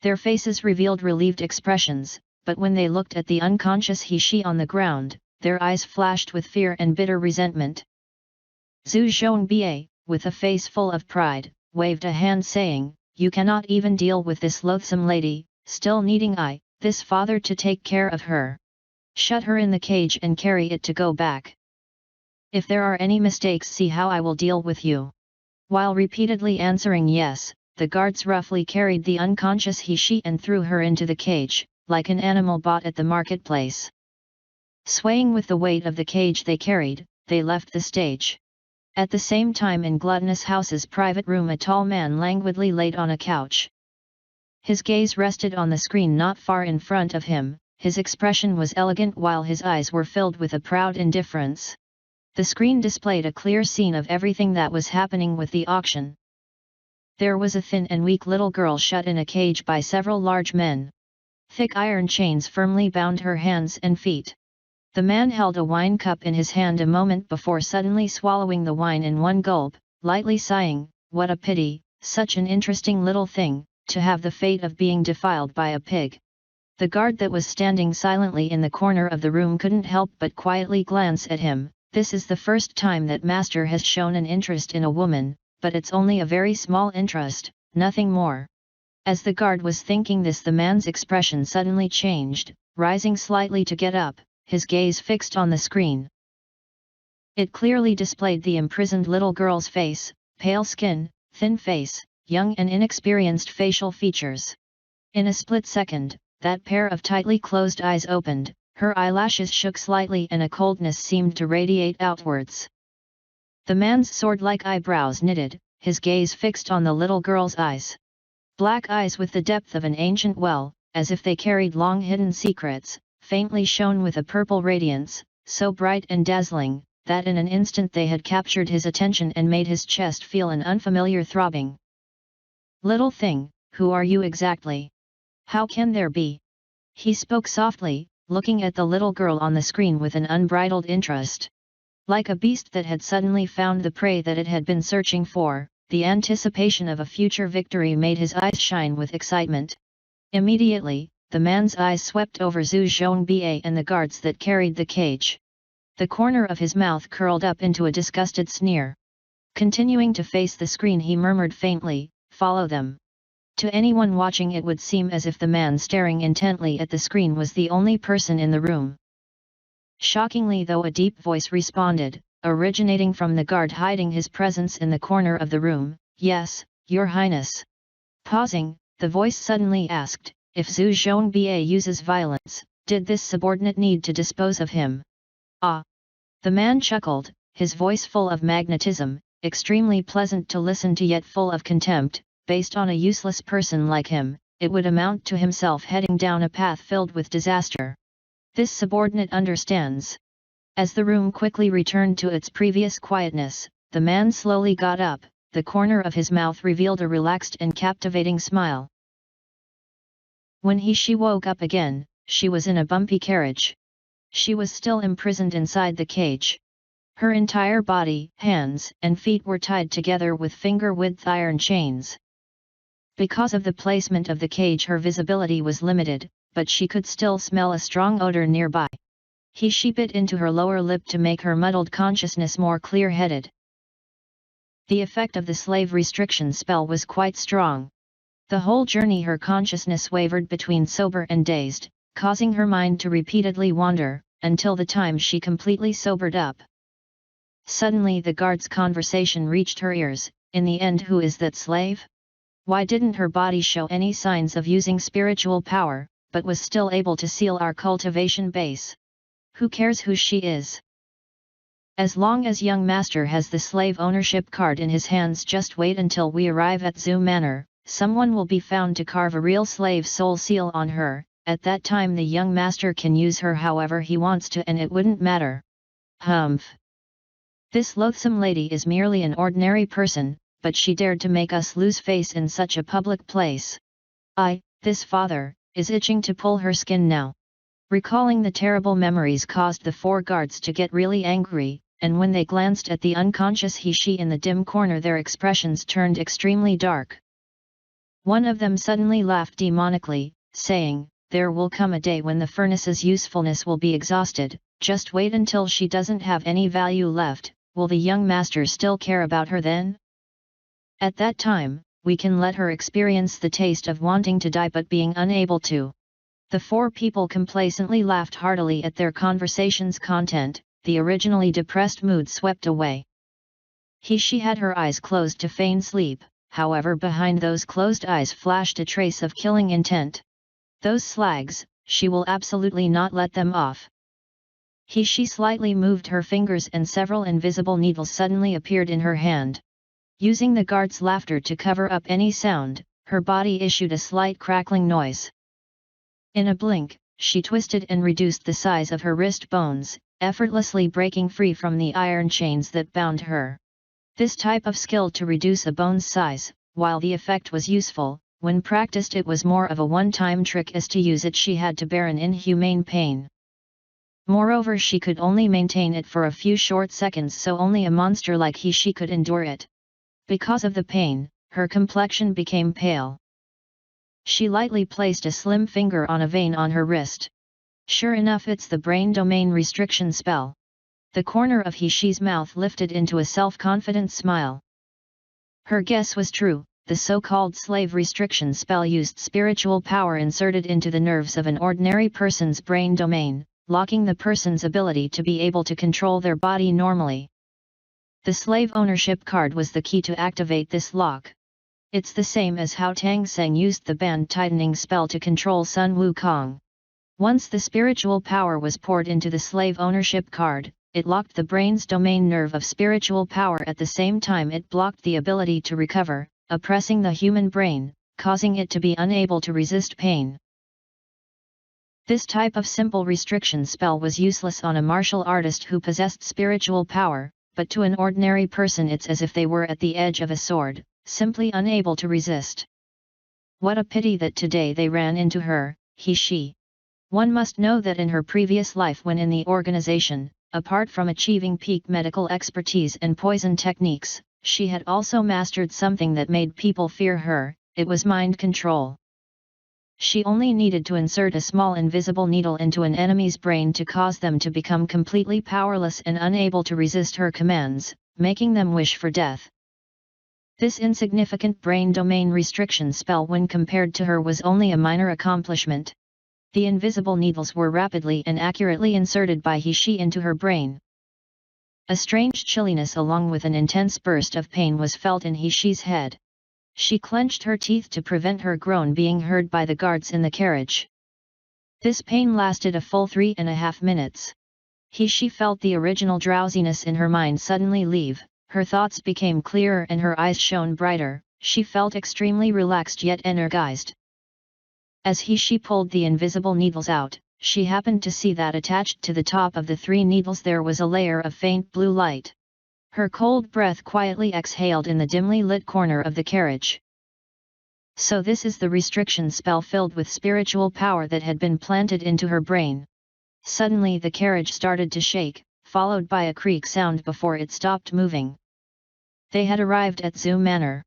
Their faces revealed relieved expressions, but when they looked at the unconscious He on the ground, their eyes flashed with fear and bitter resentment. Zhu Zhongba, with a face full of pride, waved a hand saying, "You cannot even deal with this loathsome lady, still needing this father to take care of her. Shut her in the cage and carry it to go back. If there are any mistakes, see how I will deal with you." While repeatedly answering yes, the guards roughly carried the unconscious He and threw her into the cage, like an animal bought at the marketplace. Swaying with the weight of the cage they carried, they left the stage. At the same time, in Gluttonous House's private room, a tall man languidly laid on a couch. His gaze rested on the screen not far in front of him. His expression was elegant while his eyes were filled with a proud indifference. The screen displayed a clear scene of everything that was happening with the auction. There was a thin and weak little girl shut in a cage by several large men. Thick iron chains firmly bound her hands and feet. The man held a wine cup in his hand a moment before suddenly swallowing the wine in one gulp, lightly sighing, "What a pity, such an interesting little thing, to have the fate of being defiled by a pig." The guard that was standing silently in the corner of the room couldn't help but quietly glance at him. "This is the first time that Master has shown an interest in a woman, but it's only a very small interest, nothing more." As the guard was thinking this, the man's expression suddenly changed, rising slightly to get up, his gaze fixed on the screen. It clearly displayed the imprisoned little girl's face, pale skin, thin face, young and inexperienced facial features. In a split second, that pair of tightly closed eyes opened, her eyelashes shook slightly and a coldness seemed to radiate outwards. The man's sword-like eyebrows knitted, his gaze fixed on the little girl's eyes. Black eyes with the depth of an ancient well, as if they carried long hidden secrets, faintly shone with a purple radiance, so bright and dazzling, that in an instant they had captured his attention and made his chest feel an unfamiliar throbbing. "Little thing, who are you exactly? How can there be?" He spoke softly, looking at the little girl on the screen with an unbridled interest. Like a beast that had suddenly found the prey that it had been searching for, the anticipation of a future victory made his eyes shine with excitement. Immediately, the man's eyes swept over Zhu Zhongba and the guards that carried the cage. The corner of his mouth curled up into a disgusted sneer. Continuing to face the screen, he murmured faintly, "Follow them." To anyone watching, it would seem as if the man staring intently at the screen was the only person in the room. Shockingly though, a deep voice responded, originating from the guard hiding his presence in the corner of the room, "Yes, Your Highness." Pausing, the voice suddenly asked, "If Zhu Zhongba uses violence, did this subordinate need to dispose of him?" "Ah!" The man chuckled, his voice full of magnetism, extremely pleasant to listen to yet full of contempt. "Based on a useless person like him, it would amount to himself heading down a path filled with disaster. This subordinate understands." As the room quickly returned to its previous quietness, the man slowly got up, the corner of his mouth revealed a relaxed and captivating smile. When she woke up again, she was in a bumpy carriage. She was still imprisoned inside the cage. Her entire body, hands, and feet were tied together with finger-width iron chains. Because of the placement of the cage, her visibility was limited, but she could still smell a strong odor nearby. She bit into her lower lip to make her muddled consciousness more clear-headed. The effect of the slave restriction spell was quite strong. The whole journey her consciousness wavered between sober and dazed, causing her mind to repeatedly wander, until the time she completely sobered up. Suddenly the guard's conversation reached her ears. "In the end, who is that slave? Why didn't her body show any signs of using spiritual power, but was still able to seal our cultivation base? Who cares who she is? As long as young master has the slave ownership card in his hands, just wait until we arrive at Zhu Manor. Someone will be found to carve a real slave soul seal on her. At that time the young master can use her however he wants to and it wouldn't matter." Humph! This loathsome lady is merely an ordinary person, but she dared to make us lose face in such a public place. This father, is itching to pull her skin now. Recalling the terrible memories caused the four guards to get really angry, and when they glanced at the unconscious she in the dim corner, their expressions turned extremely dark. One of them suddenly laughed demonically, saying, "There will come a day when the furnace's usefulness will be exhausted. Just wait until she doesn't have any value left. Will the young master still care about her then? At that time, we can let her experience the taste of wanting to die but being unable to." The four people complacently laughed heartily at their conversation's content. The originally depressed mood swept away. She had her eyes closed to feign sleep, however behind those closed eyes flashed a trace of killing intent. Those slags, she will absolutely not let them off. She slightly moved her fingers and several invisible needles suddenly appeared in her hand. Using the guard's laughter to cover up any sound, her body issued a slight crackling noise. In a blink, she twisted and reduced the size of her wrist bones, effortlessly breaking free from the iron chains that bound her. This type of skill to reduce a bone's size, while the effect was useful, when practiced it was more of a one-time trick, as to use it she had to bear an inhumane pain. Moreover, she could only maintain it for a few short seconds, so only a monster like she could endure it. Because of the pain, her complexion became pale. She lightly placed a slim finger on a vein on her wrist. Sure enough, it's the brain domain restriction spell. The corner of she's mouth lifted into a self-confident smile. Her guess was true. The so-called slave restriction spell used spiritual power inserted into the nerves of an ordinary person's brain domain, locking the person's ability to be able to control their body normally. The slave ownership card was the key to activate this lock. It's the same as how Tang Seng used the band tightening spell to control Sun Wukong. Once the spiritual power was poured into the slave ownership card, it locked the brain's domain nerve of spiritual power. At the same time, it blocked the ability to recover, oppressing the human brain, causing it to be unable to resist pain. This type of simple restriction spell was useless on a martial artist who possessed spiritual power, but to an ordinary person it's as if they were at the edge of a sword, simply unable to resist. What a pity that today they ran into her, she. One must know that in her previous life when in the organization, apart from achieving peak medical expertise and poison techniques, she had also mastered something that made people fear her. It was mind control. She only needed to insert a small invisible needle into an enemy's brain to cause them to become completely powerless and unable to resist her commands, making them wish for death. This insignificant brain domain restriction spell when compared to her was only a minor accomplishment. The invisible needles were rapidly and accurately inserted by He-She into her brain. A strange chilliness along with an intense burst of pain was felt in He-She's head. She clenched her teeth to prevent her groan being heard by the guards in the carriage. This pain lasted a full 3.5 minutes. He-She felt the original drowsiness in her mind suddenly leave, her thoughts became clearer and her eyes shone brighter. She felt extremely relaxed yet energized. As He-She pulled the invisible needles out, she happened to see that attached to the top of the 3 needles there was a layer of faint blue light. Her cold breath quietly exhaled in the dimly lit corner of the carriage. So this is the restriction spell filled with spiritual power that had been planted into her brain. Suddenly the carriage started to shake, followed by a creak sound before it stopped moving. They had arrived at Zoo Manor.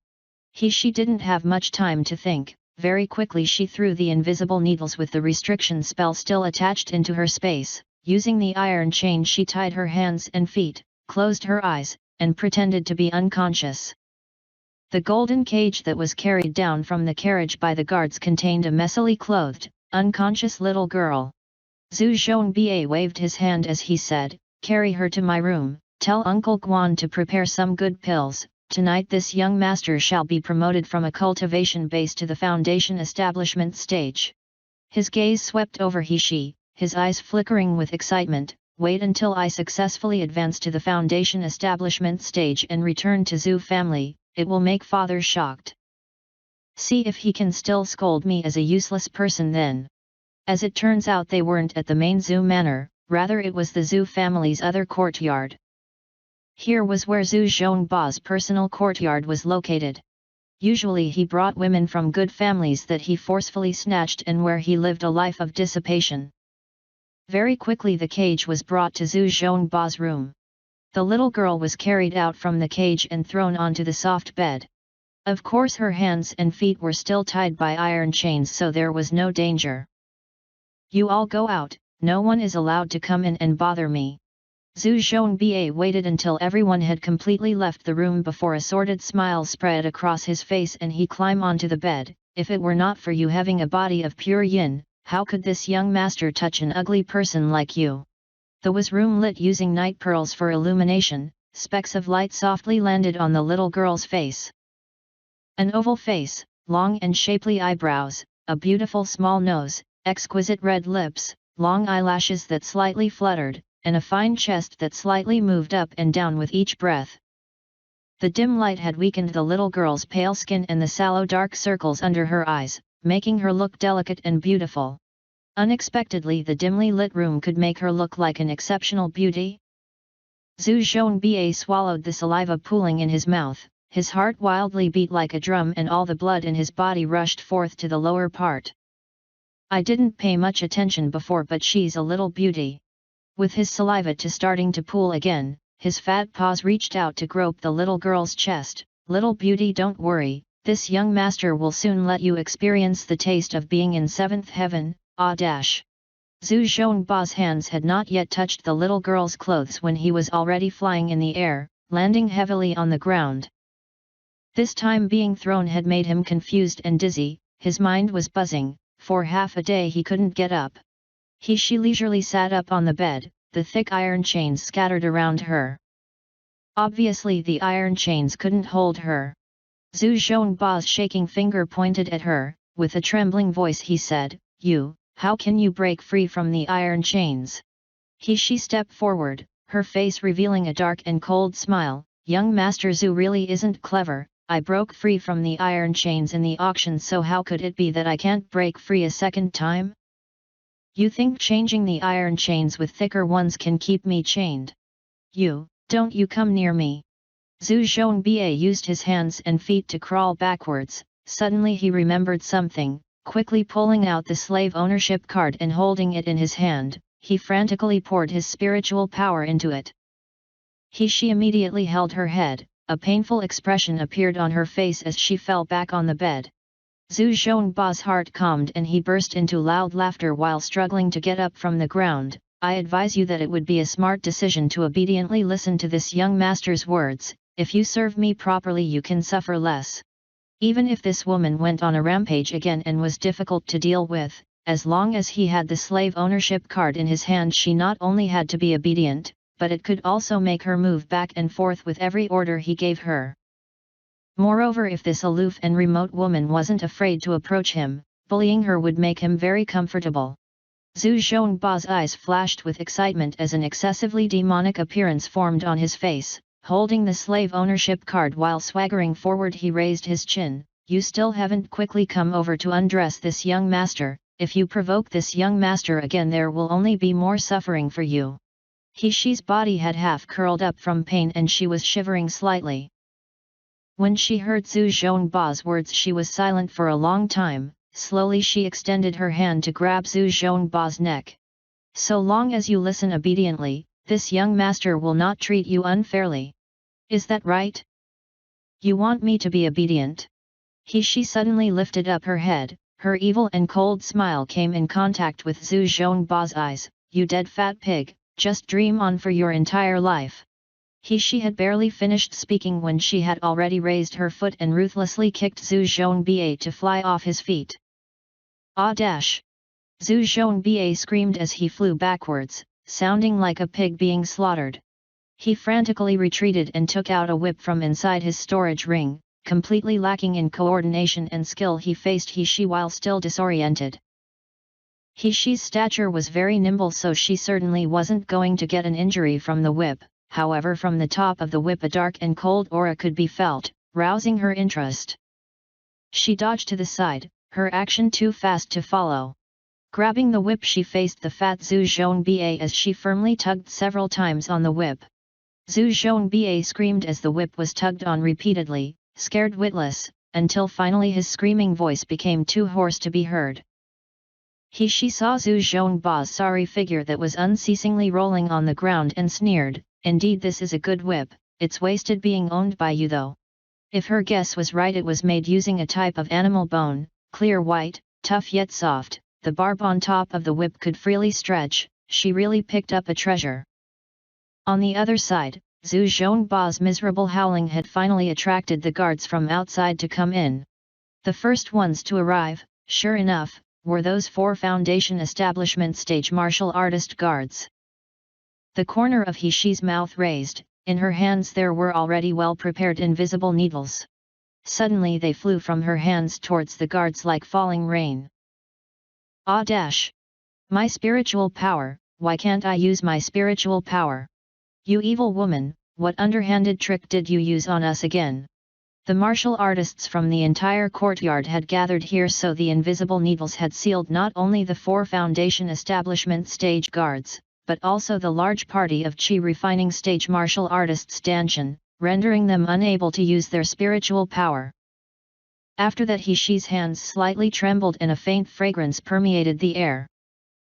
She didn't have much time to think. Very quickly she threw the invisible needles with the restriction spell still attached into her space. Using the iron chain she tied her hands and feet, closed her eyes, and pretended to be unconscious. The golden cage that was carried down from the carriage by the guards contained a messily clothed, unconscious little girl. Zhu Zhongba waved his hand as he said, "Carry her to my room, tell Uncle Guan to prepare some good pills. Tonight this young master shall be promoted from a cultivation base to the foundation establishment stage." His gaze swept over He-She, his eyes flickering with excitement. "Wait until I successfully advance to the foundation establishment stage and return to Zhu family, it will make father shocked. See if he can still scold me as a useless person then." As it turns out they weren't at the main Zhu manor, rather it was the Zhu family's other courtyard. Here was where Zhu Zhongba's personal courtyard was located. Usually he brought women from good families that he forcefully snatched and where he lived a life of dissipation. Very quickly the cage was brought to Zhu Zhongba's room. The little girl was carried out from the cage and thrown onto the soft bed. Of course her hands and feet were still tied by iron chains, so there was no danger. "You all go out, no one is allowed to come in and bother me." Zhu Zhongba waited until everyone had completely left the room before a sordid smile spread across his face and he climbed onto the bed. "If it were not for you having a body of pure yin, how could this young master touch an ugly person like you?" The was room lit using night pearls for illumination. Specks of light softly landed on the little girl's face. An oval face, long and shapely eyebrows, a beautiful small nose, exquisite red lips, long eyelashes that slightly fluttered, and a fine chest that slightly moved up and down with each breath. The dim light had weakened the little girl's pale skin and the sallow dark circles under her eyes, making her look delicate and beautiful. Unexpectedly the dimly lit room could make her look like an exceptional beauty. Zhu Zhongba swallowed the saliva pooling in his mouth, his heart wildly beat like a drum and all the blood in his body rushed forth to the lower part. "I didn't pay much attention before, but she's a little beauty." With his saliva starting to pool again, his fat paws reached out to grope the little girl's chest. "Little beauty, don't worry, this young master will soon let you experience the taste of being in seventh heaven, ah dash." Zhu Zhongba's hands had not yet touched the little girl's clothes when he was already flying in the air, landing heavily on the ground. This time being thrown had made him confused and dizzy, his mind was buzzing. For half a day he couldn't get up. She leisurely sat up on the bed, the thick iron chains scattered around her. Obviously the iron chains couldn't hold her. Zhu Zhongba's shaking finger pointed at her. With a trembling voice he said, "You, how can you break free from the iron chains?" She stepped forward, her face revealing a dark and cold smile. "Young Master Zhu really isn't clever. I broke free from the iron chains in the auction, so how could it be that I can't break free a second time? You think changing the iron chains with thicker ones can keep me chained? Don't you come near me." Zhu Zhongba used his hands and feet to crawl backwards. Suddenly he remembered something. Quickly pulling out the slave ownership card and holding it in his hand, he frantically poured his spiritual power into it. She immediately held her head. A painful expression appeared on her face as she fell back on the bed. Zhu Zhongba's heart calmed and he burst into loud laughter while struggling to get up from the ground. I advise you that it would be a smart decision to obediently listen to this young master's words. If you serve me properly you can suffer less. Even if this woman went on a rampage again and was difficult to deal with, as long as he had the slave ownership card in his hand she not only had to be obedient, but it could also make her move back and forth with every order he gave her. Moreover, if this aloof and remote woman wasn't afraid to approach him, bullying her would make him very comfortable. Zhu Zhongba's eyes flashed with excitement as an excessively demonic appearance formed on his face. Holding the slave ownership card while swaggering forward he raised his chin. You still haven't quickly come over to undress this young master. If you provoke this young master again there will only be more suffering for you. She's body had half curled up from pain and she was shivering slightly. When she heard Zhu Zhongba's words she was silent for a long time. Slowly she extended her hand to grab Zhu Zhongba's neck. So long as you listen obediently, this young master will not treat you unfairly. Is that right? You want me to be obedient? She suddenly lifted up her head, her evil and cold smile came in contact with Zhu Zhongba's eyes. You dead fat pig, just dream on for your entire life. She had barely finished speaking when she had already raised her foot and ruthlessly kicked Zhu Zhongba to fly off his feet. Ah dash! Zhu Zhongba screamed as he flew backwards, sounding like a pig being slaughtered. He frantically retreated and took out a whip from inside his storage ring. Completely lacking in coordination and skill he faced He while still disoriented. She's stature was very nimble so she certainly wasn't going to get an injury from the whip. However, from the top of the whip a dark and cold aura could be felt, rousing her interest. She dodged to the side, her action too fast to follow. Grabbing the whip she faced the fat Zhu Zhongba as she firmly tugged several times on the whip. Zhu Zhongba screamed as the whip was tugged on repeatedly, scared witless, until finally his screaming voice became too hoarse to be heard. She saw Zhu Zhongba's sorry figure that was unceasingly rolling on the ground and sneered, indeed this is a good whip, it's wasted being owned by you though. If her guess was right it was made using a type of animal bone, clear white, tough yet soft, the barb on top of the whip could freely stretch, she really picked up a treasure. On the other side, Zhu Zhongba's miserable howling had finally attracted the guards from outside to come in. The first ones to arrive, sure enough, were those 4 Foundation Establishment stage martial artist guards. The corner of She's mouth raised, in her hands there were already well-prepared invisible needles. Suddenly they flew from her hands towards the guards like falling rain. Ah dash! My spiritual power, why can't I use my spiritual power? You evil woman, what underhanded trick did you use on us again? The martial artists from the entire courtyard had gathered here so the invisible needles had sealed not only the 4 Foundation Establishment stage guards, but also the large party of Qi refining stage martial artists Danshan, rendering them unable to use their spiritual power. After that She's hands slightly trembled and a faint fragrance permeated the air.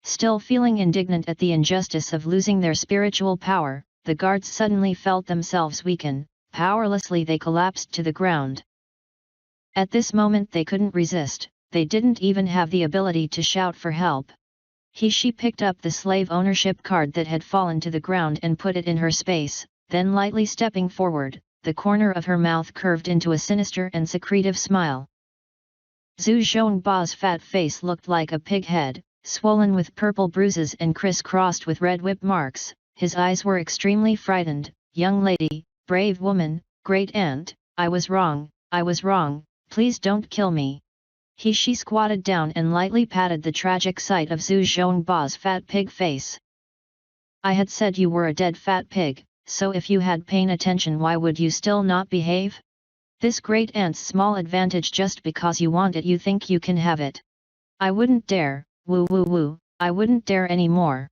Still feeling indignant at the injustice of losing their spiritual power, the guards suddenly felt themselves weaken, powerlessly they collapsed to the ground. At this moment they couldn't resist, they didn't even have the ability to shout for help. She picked up the slave ownership card that had fallen to the ground and put it in her space, then lightly stepping forward, the corner of her mouth curved into a sinister and secretive smile. Zhu Zhongba's fat face looked like a pig head, swollen with purple bruises and criss-crossed with red whip marks. His eyes were extremely frightened. Young lady, brave woman, great aunt, I was wrong, please don't kill me. She squatted down and lightly patted the tragic sight of Zhu Zhongba's fat pig face. I had said you were a dead fat pig, so if you had paid attention why would you still not behave? This great aunt's small advantage just because you want it you think you can have it. I wouldn't dare, I wouldn't dare anymore.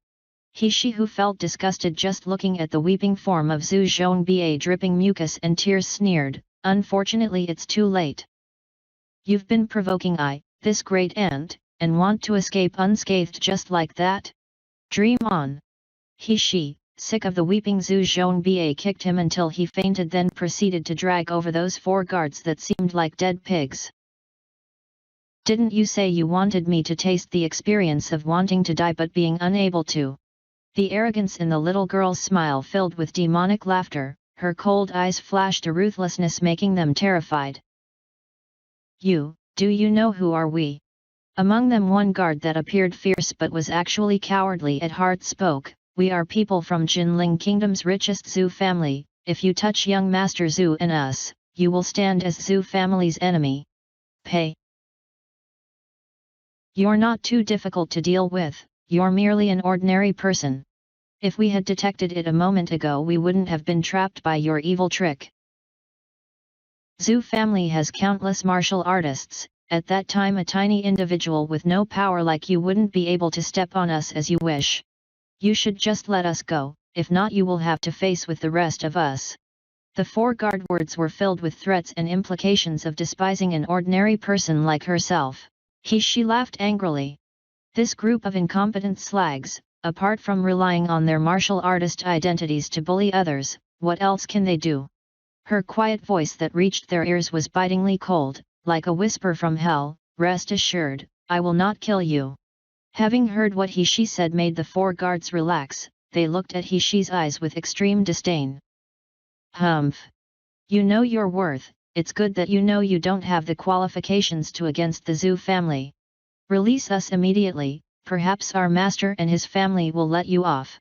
She who felt disgusted just looking at the weeping form of Zhu Zhongba dripping mucus and tears sneered, unfortunately it's too late. You've been provoking this great aunt, and want to escape unscathed just like that? Dream on. She, sick of the weeping Zhu Zhongba kicked him until he fainted then proceeded to drag over those 4 guards that seemed like dead pigs. Didn't you say you wanted me to taste the experience of wanting to die but being unable to? The arrogance in the little girl's smile filled with demonic laughter, her cold eyes flashed a ruthlessness making them terrified. Do you know who are we? Among them one guard that appeared fierce but was actually cowardly at heart spoke, we are people from Jinling Kingdom's richest Zhu family, if you touch young Master Zhu and us, you will stand as Zhu family's enemy. Pay. You're not too difficult to deal with, you're merely an ordinary person. If we had detected it a moment ago we wouldn't have been trapped by your evil trick. Zhu family has countless martial artists, at that time a tiny individual with no power like you wouldn't be able to step on us as you wish. You should just let us go, if not you will have to face with the rest of us. The four guard words were filled with threats and implications of despising an ordinary person like herself. She laughed angrily. This group of incompetent slags, apart from relying on their martial artist identities to bully others, what else can they do? Her quiet voice that reached their ears was bitingly cold, like a whisper from hell, rest assured, I will not kill you. Having heard what she said made the four guards relax, they looked at she's eyes with extreme disdain. Humph. You know your worth, it's good that you know you don't have the qualifications to against the Zhu family. Release us immediately, perhaps our master and his family will let you off.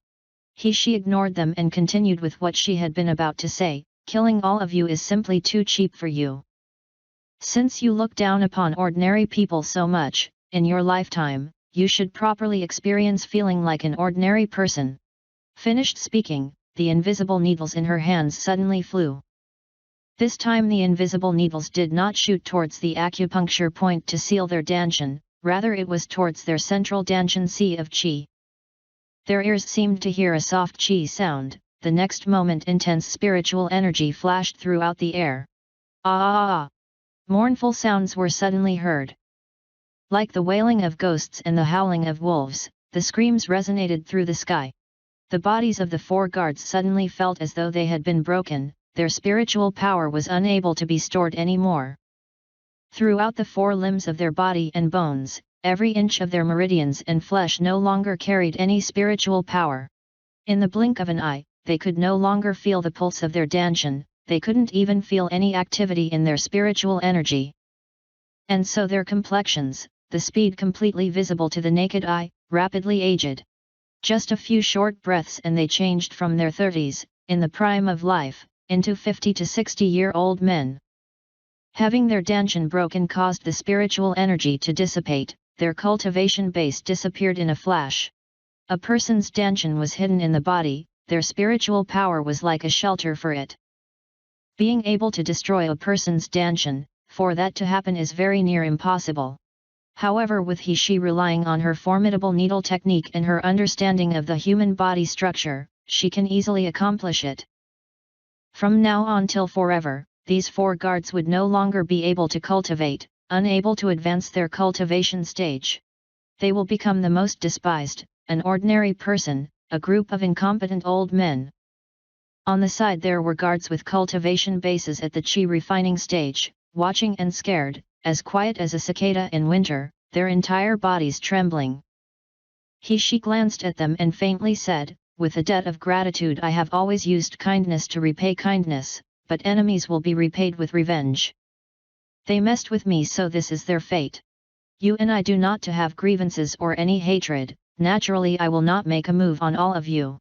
She ignored them and continued with what she had been about to say, killing all of you is simply too cheap for you. Since you look down upon ordinary people so much, in your lifetime, you should properly experience feeling like an ordinary person. Finished speaking, the invisible needles in her hands suddenly flew. This time the invisible needles did not shoot towards the acupuncture point to seal their danshan, rather it was towards their central danshan sea of qi. Their ears seemed to hear a soft qi sound, the next moment intense spiritual energy flashed throughout the air. Ah! Mournful sounds were suddenly heard. Like the wailing of ghosts and the howling of wolves, the screams resonated through the sky. The bodies of the four guards suddenly felt as though they had been broken, their spiritual power was unable to be stored anymore. Throughout the four limbs of their body and bones, every inch of their meridians and flesh no longer carried any spiritual power. In the blink of an eye, they could no longer feel the pulse of their danshan, they couldn't even feel any activity in their spiritual energy. And so their complexions, the speed completely visible to the naked eye, rapidly aged. Just a few short breaths and they changed from their 30s, in the prime of life, into 50 to 60-year-old men. Having their danshan broken caused the spiritual energy to dissipate, their cultivation base disappeared in a flash. A person's danshan was hidden in the body, their spiritual power was like a shelter for it. Being able to destroy a person's danshan, for that to happen is very near impossible. However, with she relying on her formidable needle technique and her understanding of the human body structure, she can easily accomplish it. From now on till forever, these four guards would no longer be able to cultivate, unable to advance their cultivation stage. They will become the most despised, an ordinary person, a group of incompetent old men. On the side there were guards with cultivation bases at the qi refining stage, watching and scared, as quiet as a cicada in winter, their entire bodies trembling. She glanced at them and faintly said, with a debt of gratitude, I have always used kindness to repay kindness, but enemies will be repaid with revenge. They messed with me, so this is their fate. You and I do not to have grievances or any hatred, naturally I will not make a move on all of you.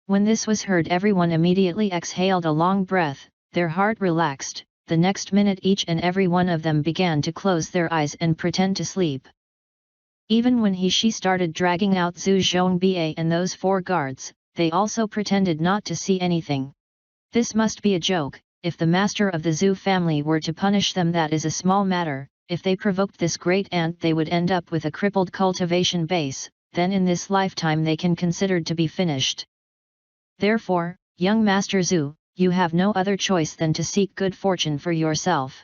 When this was heard everyone immediately exhaled a long breath, their heart relaxed, the next minute each and every one of them began to close their eyes and pretend to sleep. Even when she started dragging out Zhu Zhongba and those four guards, they also pretended not to see anything. This must be a joke. If the master of the Zhu family were to punish them, that is a small matter. If they provoked this great ant, they would end up with a crippled cultivation base, then in this lifetime they can considered to be finished. Therefore, young Master Zhu, you have no other choice than to seek good fortune for yourself.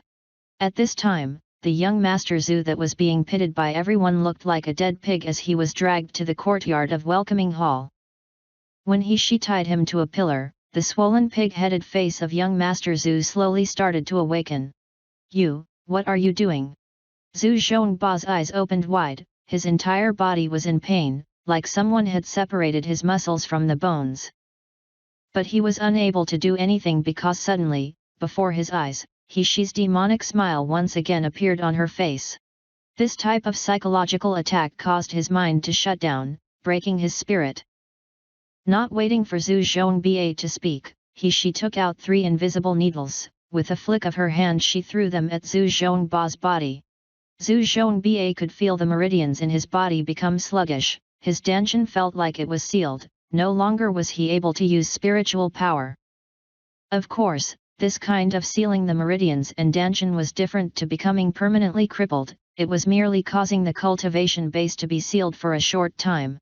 At this time, the young Master Zhu that was being pitied by everyone looked like a dead pig as he was dragged to the courtyard of Welcoming Hall. When she tied him to a pillar, the swollen pig-headed face of young Master Zhu slowly started to awaken. You, what are you doing? Zhu Zhongba's eyes opened wide, his entire body was in pain, like someone had separated his muscles from the bones. But he was unable to do anything because suddenly, before his eyes, He-Shi's demonic smile once again appeared on her face. This type of psychological attack caused his mind to shut down, breaking his spirit. Not waiting for Zhu Zhongba to speak, He-Shi took out 3 invisible needles. With a flick of her hand she threw them at Zhu Zhongba's body. Zhu Zhongba could feel the meridians in his body become sluggish, his dantian felt like it was sealed, no longer was he able to use spiritual power. Of course, this kind of sealing the meridians and dantian was different to becoming permanently crippled, it was merely causing the cultivation base to be sealed for a short time.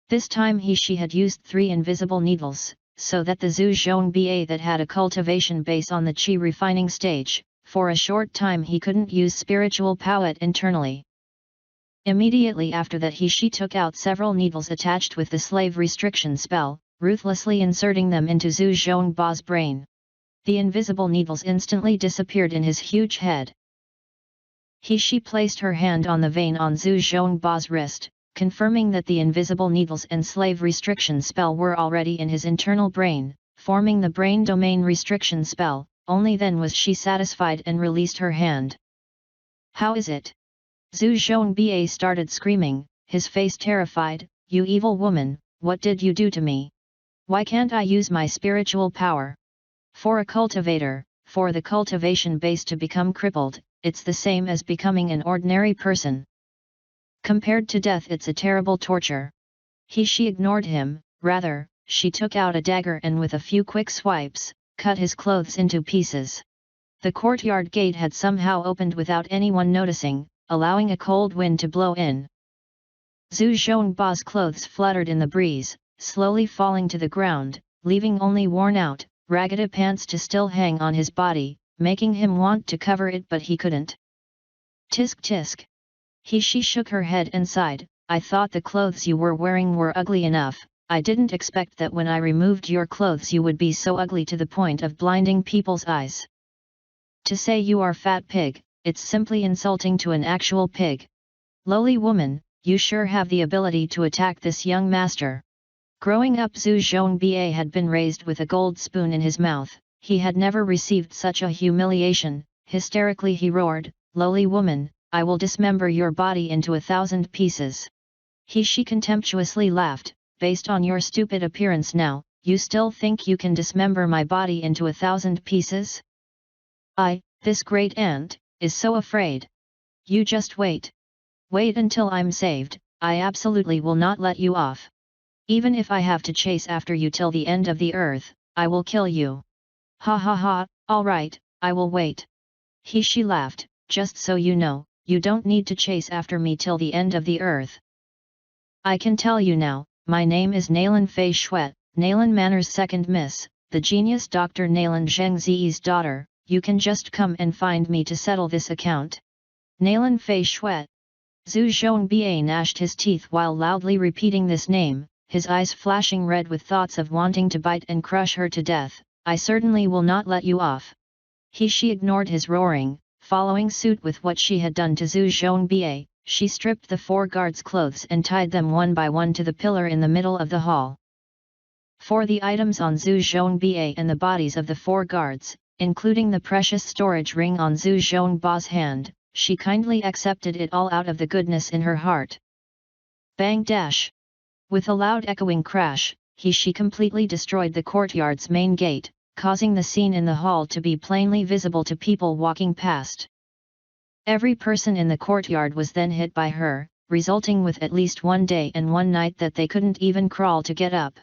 This time He-Shi had used 3 invisible needles, so that the Zhu Zhongba that had a cultivation base on the qi refining stage, for a short time he couldn't use spiritual power internally. Immediately after that He-Shi took out several needles attached with the slave restriction spell, ruthlessly inserting them into Zhu Zhongba's brain. The invisible needles instantly disappeared in his huge head. He-Shi placed her hand on the vein on Zhu Zhongba's wrist, confirming that the invisible needles and slave restriction spell were already in his internal brain, forming the brain domain restriction spell. Only then was she satisfied and released her hand. "How is it?" Zhu Zhongba started screaming, his face terrified. "You evil woman, what did you do to me? Why can't I use my spiritual power? For a cultivator, for the cultivation base to become crippled, it's the same as becoming an ordinary person. Compared to death it's a terrible torture." She ignored him, rather, she took out a dagger and with a few quick swipes, cut his clothes into pieces. The courtyard gate had somehow opened without anyone noticing, allowing a cold wind to blow in. Zhu Zhongba's clothes fluttered in the breeze, slowly falling to the ground, leaving only worn-out, ragged pants to still hang on his body, making him want to cover it but he couldn't. "Tisk tisk." She shook her head and sighed, "I thought the clothes you were wearing were ugly enough. I didn't expect that when I removed your clothes you would be so ugly to the point of blinding people's eyes. To say you are fat pig, it's simply insulting to an actual pig. Lowly woman, you sure have the ability to attack this young master." Growing up Zhu Zhongba had been raised with a gold spoon in his mouth, he had never received such a humiliation. Hysterically he roared, "Lowly woman, I will dismember your body into 1,000 pieces." She contemptuously laughed, "Based on your stupid appearance now, you still think you can dismember my body into 1,000 pieces? This great ant, is so afraid. You just wait. Wait until I'm saved, I absolutely will not let you off. Even if I have to chase after you till the end of the earth, I will kill you. Ha ha ha, alright, I will wait." She laughed, "Just so you know, you don't need to chase after me till the end of the earth. I can tell you now, my name is Nalan Fei Shuet, Nalan Manor's second miss, the genius Dr. Nalan Zhengzi's daughter. You can just come and find me to settle this account." Nalan Fei Shuet. Zhu Zhongba gnashed his teeth while loudly repeating this name, his eyes flashing red with thoughts of wanting to bite and crush her to death. "I certainly will not let you off." She ignored his roaring, following suit with what she had done to Zhu Zhongba. She stripped the 4 guards' clothes and tied them one by one to the pillar in the middle of the hall. For the items on Zhu Zhongba and the bodies of the 4 guards, including the precious storage ring on Zhu Zhongba's hand, she kindly accepted it all out of the goodness in her heart. Bang dash! With a loud echoing crash, she completely destroyed the courtyard's main gate, causing the scene in the hall to be plainly visible to people walking past. Every person in the courtyard was then hit by her, resulting with at least 1 day and 1 night that they couldn't even crawl to get up.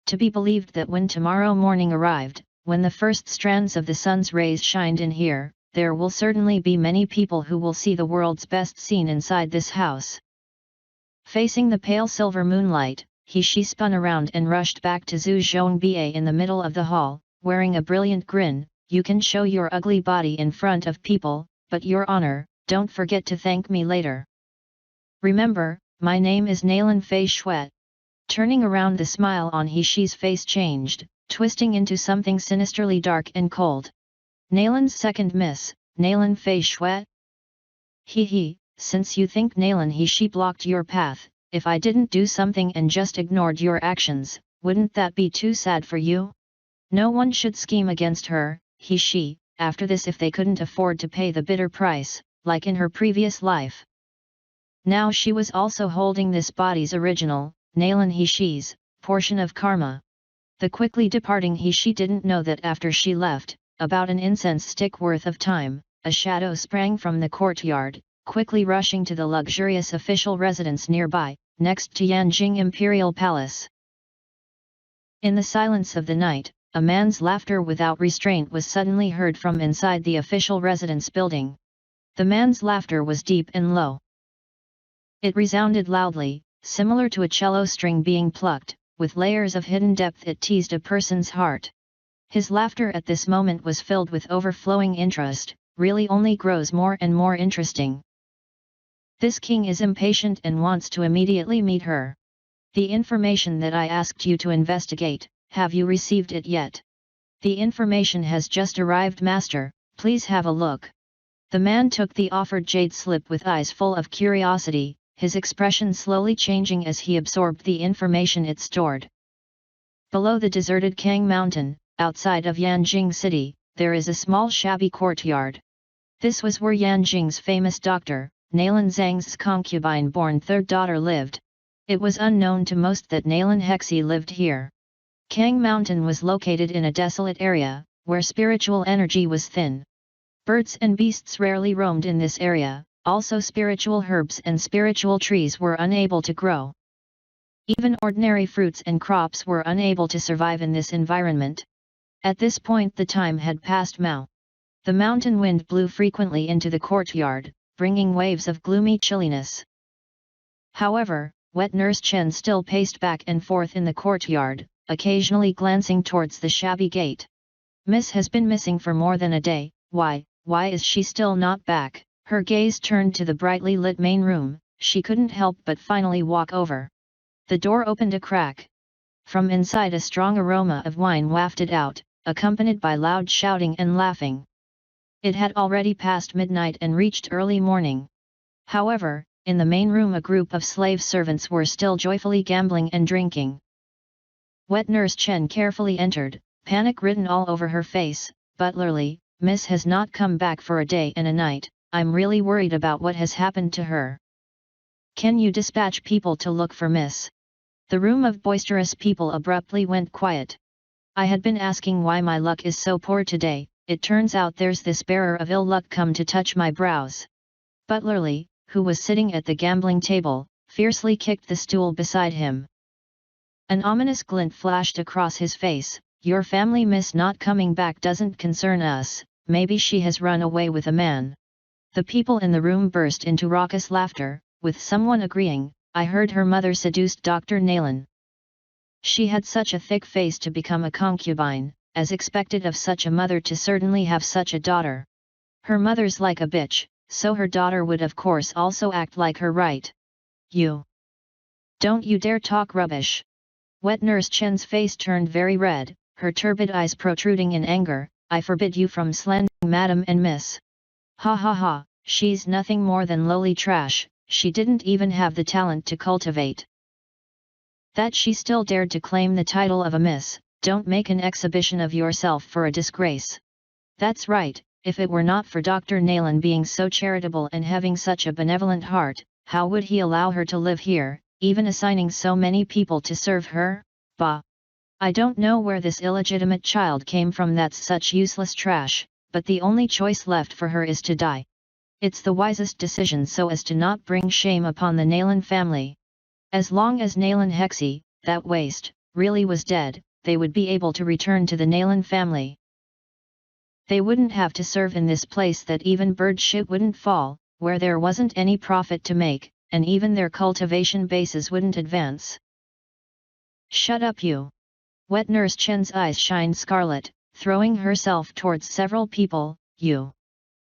To be believed that when tomorrow morning arrived, when the first strands of the sun's rays shined in here, there will certainly be many people who will see the world's best scene inside this house. Facing the pale silver moonlight, she spun around and rushed back to Zhu Zhongba in the middle of the hall, wearing a brilliant grin. "You can show your ugly body in front of people, but Your Honor, don't forget to thank me later. Remember, my name is Nalan Fei Shuet." Turning around, the smile on He-Shi's face changed, twisting into something sinisterly dark and cold. "Nalan's second miss, Nalan Fei Shuet?" Hee, since you think Nalan he blocked your path, if I didn't do something and just ignored your actions, wouldn't that be too sad for you? No one should scheme against her, she, after this if they couldn't afford to pay the bitter price, like in her previous life. Now she was also holding this body's original, Nalan she's portion of karma. The quickly departing she didn't know that after she left, about an incense stick worth of time, a shadow sprang from the courtyard, quickly rushing to the luxurious official residence nearby, next to Yanjing Imperial Palace. In the silence of the night, a man's laughter without restraint was suddenly heard from inside the official residence building. The man's laughter was deep and low. It resounded loudly, similar to a cello string being plucked, with layers of hidden depth it teased a person's heart. His laughter at this moment was filled with overflowing interest, really only grows more and more interesting. This king is impatient and wants to immediately meet her. The information that I asked you to investigate, have you received it yet? The information has just arrived, master, please have a look. The man took the offered jade slip with eyes full of curiosity, his expression slowly changing as he absorbed the information it stored. Below the deserted Kang Mountain, outside of Yanjing City, there is a small shabby courtyard. This was where Yanjing's famous doctor, Nalan Zhang's concubine-born third daughter lived. It was unknown to most that Nalan Hexi lived here. Kang Mountain was located in a desolate area, where spiritual energy was thin. Birds and beasts rarely roamed in this area, also spiritual herbs and spiritual trees were unable to grow. Even ordinary fruits and crops were unable to survive in this environment. At this point the time had passed Mao. The mountain wind blew frequently into the courtyard, bringing waves of gloomy chilliness. However, wet Nurse Chen still paced back and forth in the courtyard, occasionally glancing towards the shabby gate. Miss has been missing for more than a day, why is she still not back? Her gaze turned to the brightly lit main room, she couldn't help but finally walk over. The door opened a crack. From inside a strong aroma of wine wafted out, accompanied by loud shouting and laughing. It had already passed midnight and reached early morning. However, in the main room a group of slave servants were still joyfully gambling and drinking. Wet Nurse Chen carefully entered, panic written all over her face. Butlerly, Miss has not come back for a day and a night. I'm really worried about what has happened to her. Can you dispatch people to look for Miss? The room of boisterous people abruptly went quiet. I had been asking why my luck is so poor today, it turns out there's this bearer of ill luck come to touch my brows. Butlerly, who was sitting at the gambling table, fiercely kicked the stool beside him. An ominous glint flashed across his face. Your family Miss not coming back doesn't concern us, maybe she has run away with a man. The people in the room burst into raucous laughter, with someone agreeing, I heard her mother seduced Dr. Nalan. She had such a thick face to become a concubine, as expected of such a mother to certainly have such a daughter. Her mother's like a bitch, so her daughter would of course also act like her, right? You! Don't you dare talk rubbish! Wet Nurse Chen's face turned very red, her turbid eyes protruding in anger, I forbid you from slandering Madam and Miss. Ha ha ha, she's nothing more than lowly trash, she didn't even have the talent to cultivate. That she still dared to claim the title of a Miss, don't make an exhibition of yourself for a disgrace. That's right, if it were not for Dr. Nalan being so charitable and having such a benevolent heart, how would he allow her to live here, even assigning so many people to serve her? Bah! I don't know where this illegitimate child came from, that's such useless trash. But the only choice left for her is to die. It's the wisest decision so as to not bring shame upon the Nalan family. As long as Nalan Hexi, that waste, really was dead, they would be able to return to the Nalan family. They wouldn't have to serve in this place that even bird shit wouldn't fall, where there wasn't any profit to make, and even their cultivation bases wouldn't advance. Shut up you! Wet Nurse Chen's eyes shined scarlet, throwing herself towards several people, you.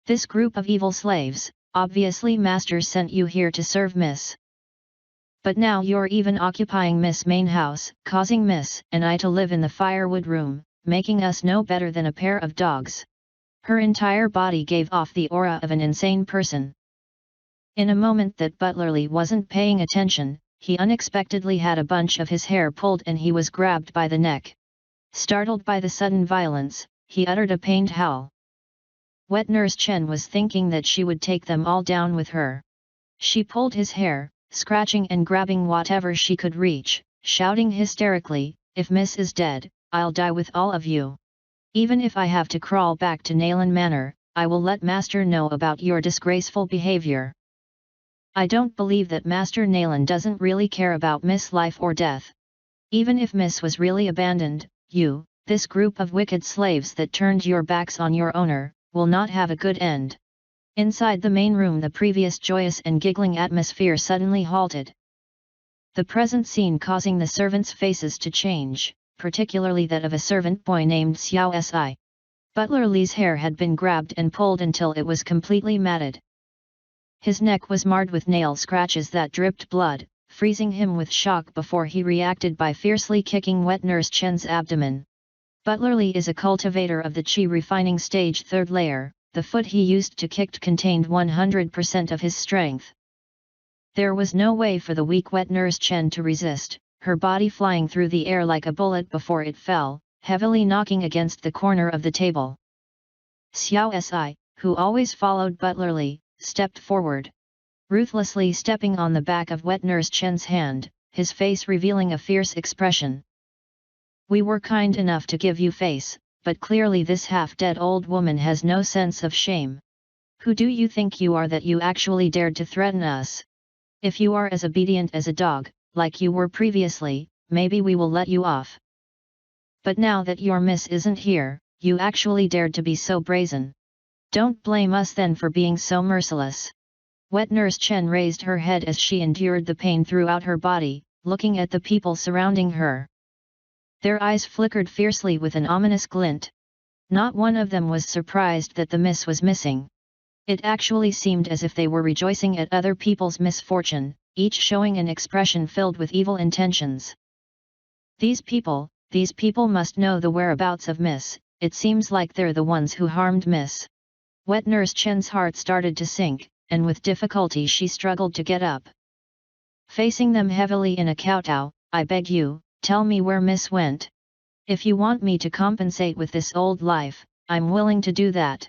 This group of evil slaves, obviously master sent you here to serve Miss. But now you're even occupying Miss' main house, causing Miss and I to live in the firewood room, making us no better than a pair of dogs. Her entire body gave off the aura of an insane person. In a moment that Butlerly wasn't paying attention, he unexpectedly had a bunch of his hair pulled and he was grabbed by the neck. Startled by the sudden violence, he uttered a pained howl. Wet Nurse Chen was thinking that she would take them all down with her. She pulled his hair, scratching and grabbing whatever she could reach, shouting hysterically, "If Miss is dead, I'll die with all of you. Even if I have to crawl back to Nayland Manor, I will let Master know about your disgraceful behavior." I don't believe that Master Nayland doesn't really care about Miss' life or death. Even if Miss was really abandoned, you, this group of wicked slaves that turned your backs on your owner, will not have a good end. Inside the main room, the previous joyous and giggling atmosphere suddenly halted. The present scene causing the servants' faces to change, particularly that of a servant boy named Xiao Si. Butler Li's hair had been grabbed and pulled until it was completely matted. His neck was marred with nail scratches that dripped blood, freezing him with shock before he reacted by fiercely kicking Wet Nurse Chen's abdomen. Butler Li is a cultivator of the Qi refining stage 3rd layer. The foot he used to kick contained 100% of his strength. There was no way for the weak Wet Nurse Chen to resist, her body flying through the air like a bullet before it fell, heavily knocking against the corner of the table. Xiao Si, who always followed Butler Li, stepped forward. Ruthlessly stepping on the back of Wet Nurse Chen's hand, his face revealing a fierce expression. "We were kind enough to give you face, but clearly this half-dead old woman has no sense of shame. Who do you think you are that you actually dared to threaten us? If you are as obedient as a dog, like you were previously, maybe we will let you off. But now that your miss isn't here, you actually dared to be so brazen. Don't blame us then for being so merciless." Wet Nurse Chen raised her head as she endured the pain throughout her body, looking at the people surrounding her. Their eyes flickered fiercely with an ominous glint. Not one of them was surprised that the miss was missing. It actually seemed as if they were rejoicing at other people's misfortune, each showing an expression filled with evil intentions. These people must know the whereabouts of Miss. It seems like they're the ones who harmed Miss. Wet Nurse Chen's heart started to sink, and with difficulty she struggled to get up. Facing them heavily in a kowtow, "I beg you, tell me where Miss went. If you want me to compensate with this old life, I'm willing to do that.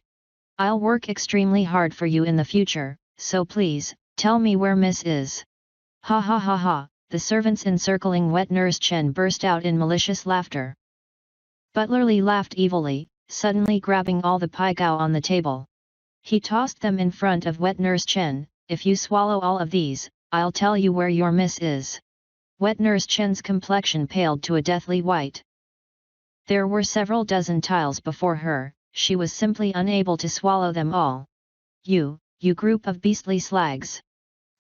I'll work extremely hard for you in the future, so please, tell me where Miss is." Ha ha ha ha, the servants encircling Wet Nurse Chen burst out in malicious laughter. Butler Li laughed evilly, suddenly grabbing all the paigao on the table. He tossed them in front of Wet Nurse Chen. "If you swallow all of these, I'll tell you where your miss is." Wet Nurse Chen's complexion paled to a deathly white. There were several dozen tiles before her, she was simply unable to swallow them all. You group of beastly slags."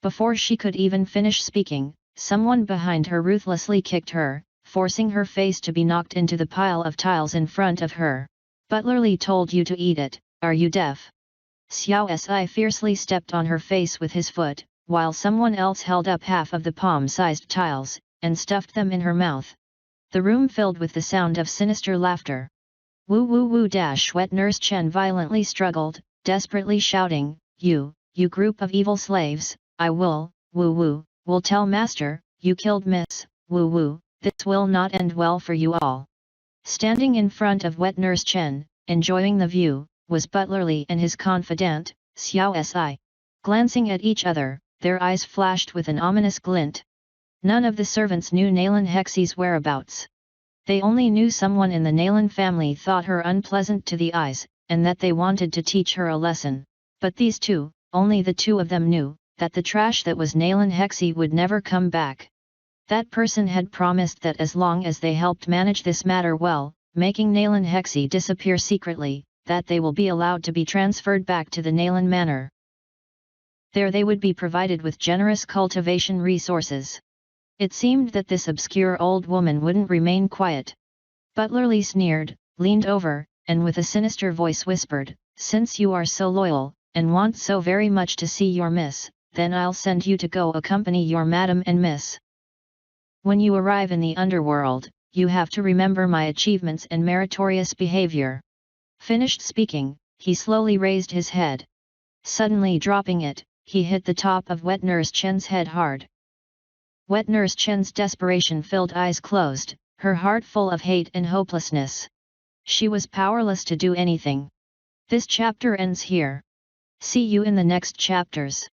Before she could even finish speaking, someone behind her ruthlessly kicked her, forcing her face to be knocked into the pile of tiles in front of her. "Butler Li told you to eat it, are you deaf?" Xiao Si fiercely stepped on her face with his foot, while someone else held up half of the palm-sized tiles, and stuffed them in her mouth. The room filled with the sound of sinister laughter. "Woo woo woo!" Wet Nurse Chen violently struggled, desperately shouting, You group of evil slaves, I will tell Master, you killed Miss, this will not end well for you all." Standing in front of Wet Nurse Chen, enjoying the view, was Butler Li and his confidant, Xiao Si. Glancing at each other, their eyes flashed with an ominous glint. None of the servants knew Nayland Hexie's whereabouts. They only knew someone in the Nayland family thought her unpleasant to the eyes, and that they wanted to teach her a lesson. But these two, only the two of them knew, that the trash that was Nayland Hexie would never come back. That person had promised that as long as they helped manage this matter well, making Nayland Hexie disappear secretly, that they will be allowed to be transferred back to the Nayland Manor. There they would be provided with generous cultivation resources. It seemed that this obscure old woman wouldn't remain quiet. Butler Li sneered, leaned over, and with a sinister voice whispered, "Since you are so loyal, and want so very much to see your miss, then I'll send you to go accompany your madam and miss. When you arrive in the underworld, you have to remember my achievements and meritorious behavior." Finished speaking, he slowly raised his head. Suddenly dropping it, he hit the top of Wet Nurse Chen's head hard. Wet Nurse Chen's desperation-filled eyes closed, her heart full of hate and hopelessness. She was powerless to do anything. This chapter ends here. See you in the next chapters.